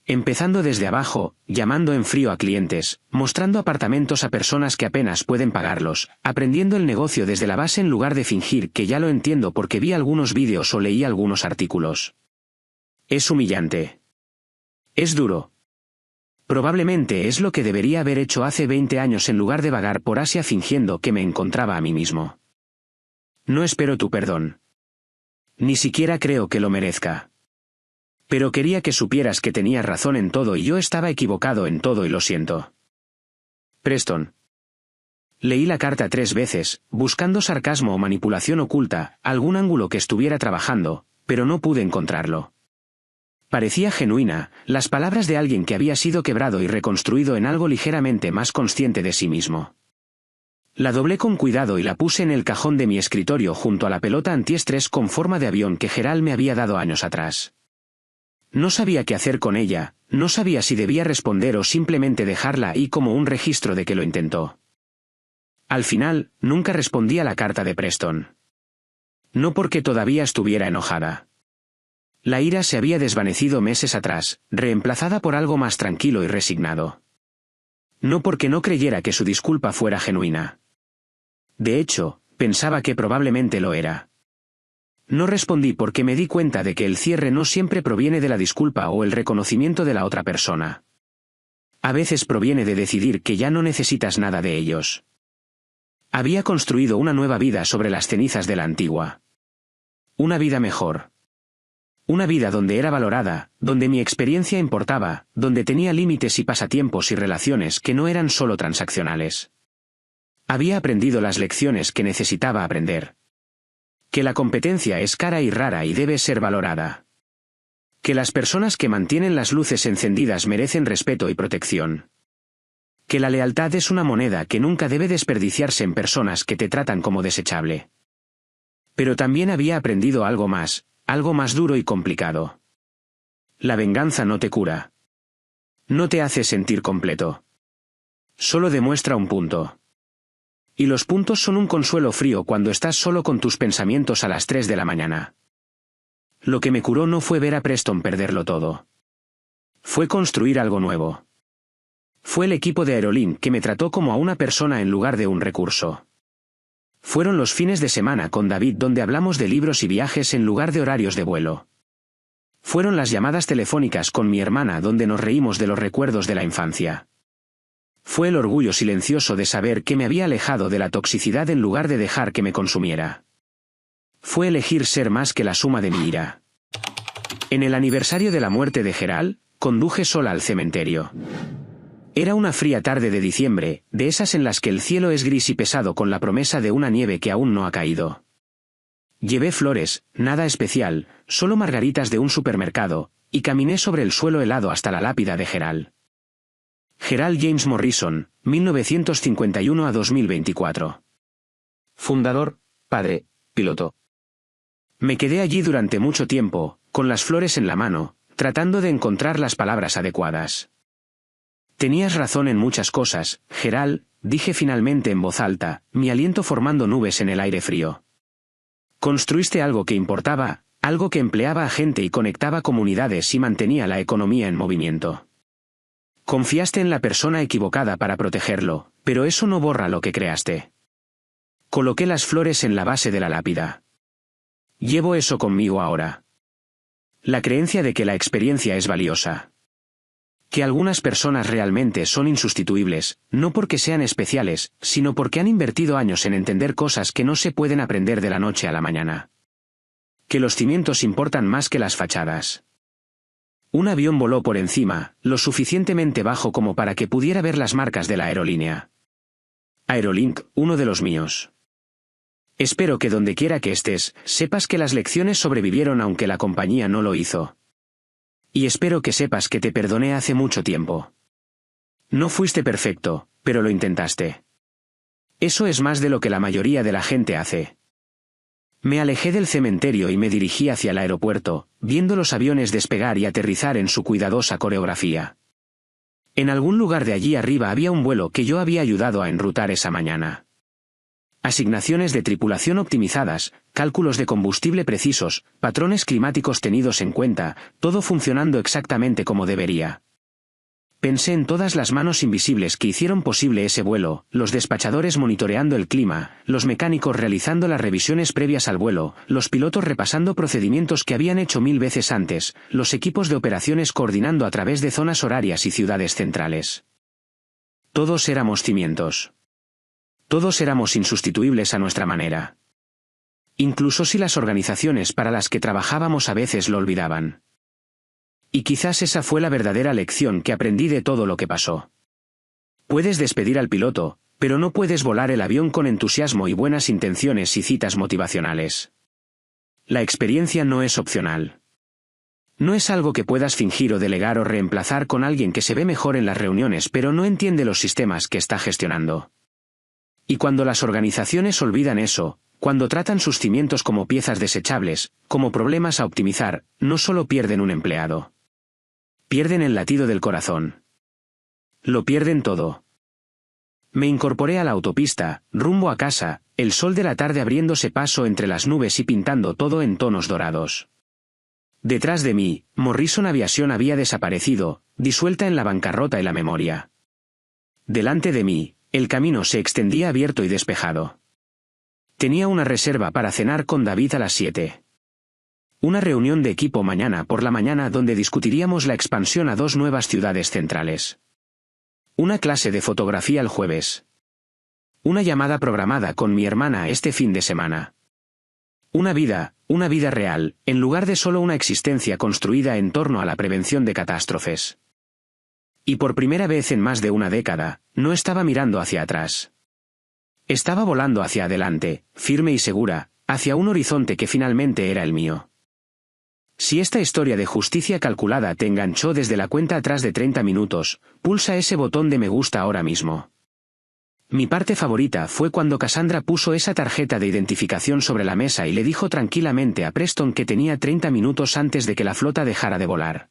Empezando desde abajo, llamando en frío a clientes, mostrando apartamentos a personas que apenas pueden pagarlos, aprendiendo el negocio desde la base en lugar de fingir que ya lo entiendo porque vi algunos vídeos o leí algunos artículos. Es humillante. Es duro. Probablemente es lo que debería haber hecho hace 20 años en lugar de vagar por Asia fingiendo que me encontraba a mí mismo. No espero tu perdón. Ni siquiera creo que lo merezca. Pero quería que supieras que tenías razón en todo y yo estaba equivocado en todo y lo siento. Preston. Leí la carta 3 veces, buscando sarcasmo o manipulación oculta, algún ángulo que estuviera trabajando, pero no pude encontrarlo. Parecía genuina, las palabras de alguien que había sido quebrado y reconstruido en algo ligeramente más consciente de sí mismo. La doblé con cuidado y la puse en el cajón de mi escritorio junto a la pelota antiestrés con forma de avión que Gerald me había dado años atrás. No sabía qué hacer con ella, no sabía si debía responder o simplemente dejarla ahí como un registro de que lo intentó. Al final, nunca respondí a la carta de Preston. No porque todavía estuviera enojada. La ira se había desvanecido meses atrás, reemplazada por algo más tranquilo y resignado. No porque no creyera que su disculpa fuera genuina. De hecho, pensaba que probablemente lo era. No respondí porque me di cuenta de que el cierre no siempre proviene de la disculpa o el reconocimiento de la otra persona. A veces proviene de decidir que ya no necesitas nada de ellos. Había construido una nueva vida sobre las cenizas de la antigua. Una vida mejor. Una vida donde era valorada, donde mi experiencia importaba, donde tenía límites y pasatiempos y relaciones que no eran solo transaccionales. Había aprendido las lecciones que necesitaba aprender. Que la competencia es cara y rara y debe ser valorada. Que las personas que mantienen las luces encendidas merecen respeto y protección. Que la lealtad es una moneda que nunca debe desperdiciarse en personas que te tratan como desechable. Pero también había aprendido algo más duro y complicado. La venganza no te cura. No te hace sentir completo. Solo demuestra un punto. Y los puntos son un consuelo frío cuando estás solo con tus pensamientos a las 3 de la mañana. Lo que me curó no fue ver a Preston perderlo todo. Fue construir algo nuevo. Fue el equipo de Aerolink que me trató como a una persona en lugar de un recurso. Fueron los fines de semana con David donde hablamos de libros y viajes en lugar de horarios de vuelo. Fueron las llamadas telefónicas con mi hermana donde nos reímos de los recuerdos de la infancia. Fue el orgullo silencioso de saber que me había alejado de la toxicidad en lugar de dejar que me consumiera. Fue elegir ser más que la suma de mi ira. En el aniversario de la muerte de Gerald, conduje sola al cementerio. Era una fría tarde de diciembre, de esas en las que el cielo es gris y pesado con la promesa de una nieve que aún no ha caído. Llevé flores, nada especial, solo margaritas de un supermercado, y caminé sobre el suelo helado hasta la lápida de Gerald. Gerald James Morrison, 1951 a 2024. Fundador, padre, piloto. Me quedé allí durante mucho tiempo, con las flores en la mano, tratando de encontrar las palabras adecuadas. Tenías razón en muchas cosas, Gerald, dije finalmente en voz alta, mi aliento formando nubes en el aire frío. Construiste algo que importaba, algo que empleaba a gente y conectaba comunidades y mantenía la economía en movimiento. Confiaste en la persona equivocada para protegerlo, pero eso no borra lo que creaste. Coloqué las flores en la base de la lápida. Llevo eso conmigo ahora. La creencia de que la experiencia es valiosa. Que algunas personas realmente son insustituibles, no porque sean especiales, sino porque han invertido años en entender cosas que no se pueden aprender de la noche a la mañana. Que los cimientos importan más que las fachadas. Un avión voló por encima, lo suficientemente bajo como para que pudiera ver las marcas de la aerolínea. Aerolink, uno de los míos. Espero que donde quiera que estés, sepas que las lecciones sobrevivieron aunque la compañía no lo hizo. Y espero que sepas que te perdoné hace mucho tiempo. No fuiste perfecto, pero lo intentaste. Eso es más de lo que la mayoría de la gente hace. Me alejé del cementerio y me dirigí hacia el aeropuerto, viendo los aviones despegar y aterrizar en su cuidadosa coreografía. En algún lugar de allí arriba había un vuelo que yo había ayudado a enrutar esa mañana. Asignaciones de tripulación optimizadas, cálculos de combustible precisos, patrones climáticos tenidos en cuenta, todo funcionando exactamente como debería. Pensé en todas las manos invisibles que hicieron posible ese vuelo, los despachadores monitoreando el clima, los mecánicos realizando las revisiones previas al vuelo, los pilotos repasando procedimientos que habían hecho 1000 veces antes, los equipos de operaciones coordinando a través de zonas horarias y ciudades centrales. Todos éramos cimientos. Todos éramos insustituibles a nuestra manera. Incluso si las organizaciones para las que trabajábamos a veces lo olvidaban. Y quizás esa fue la verdadera lección que aprendí de todo lo que pasó. Puedes despedir al piloto, pero no puedes volar el avión con entusiasmo y buenas intenciones y citas motivacionales. La experiencia no es opcional. No es algo que puedas fingir o delegar o reemplazar con alguien que se ve mejor en las reuniones pero no entiende los sistemas que está gestionando. Y cuando las organizaciones olvidan eso, cuando tratan sus cimientos como piezas desechables, como problemas a optimizar, no solo pierden un empleado. Pierden el latido del corazón. Lo pierden todo. Me incorporé a la autopista, rumbo a casa, el sol de la tarde abriéndose paso entre las nubes y pintando todo en tonos dorados. Detrás de mí, Morrison Aviation había desaparecido, disuelta en la bancarrota y la memoria. Delante de mí, el camino se extendía abierto y despejado. Tenía una reserva para cenar con David a las 7. Una reunión de equipo mañana por la mañana donde discutiríamos la expansión a 2 nuevas ciudades centrales. Una clase de fotografía el jueves. Una llamada programada con mi hermana este fin de semana. Una vida real, en lugar de solo una existencia construida en torno a la prevención de catástrofes. Y por primera vez en más de una década, no estaba mirando hacia atrás. Estaba volando hacia adelante, firme y segura, hacia un horizonte que finalmente era el mío. Si esta historia de justicia calculada te enganchó desde la cuenta atrás de 30 minutos, pulsa ese botón de me gusta ahora mismo. Mi parte favorita fue cuando Cassandra puso esa tarjeta de identificación sobre la mesa y le dijo tranquilamente a Preston que tenía 30 minutos antes de que la flota dejara de volar.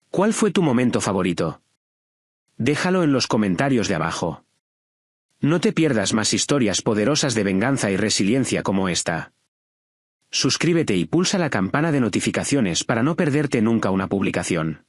¿Cuál fue tu momento favorito? Déjalo en los comentarios de abajo. No te pierdas más historias poderosas de venganza y resiliencia como esta. Suscríbete y pulsa la campana de notificaciones para no perderte nunca una publicación.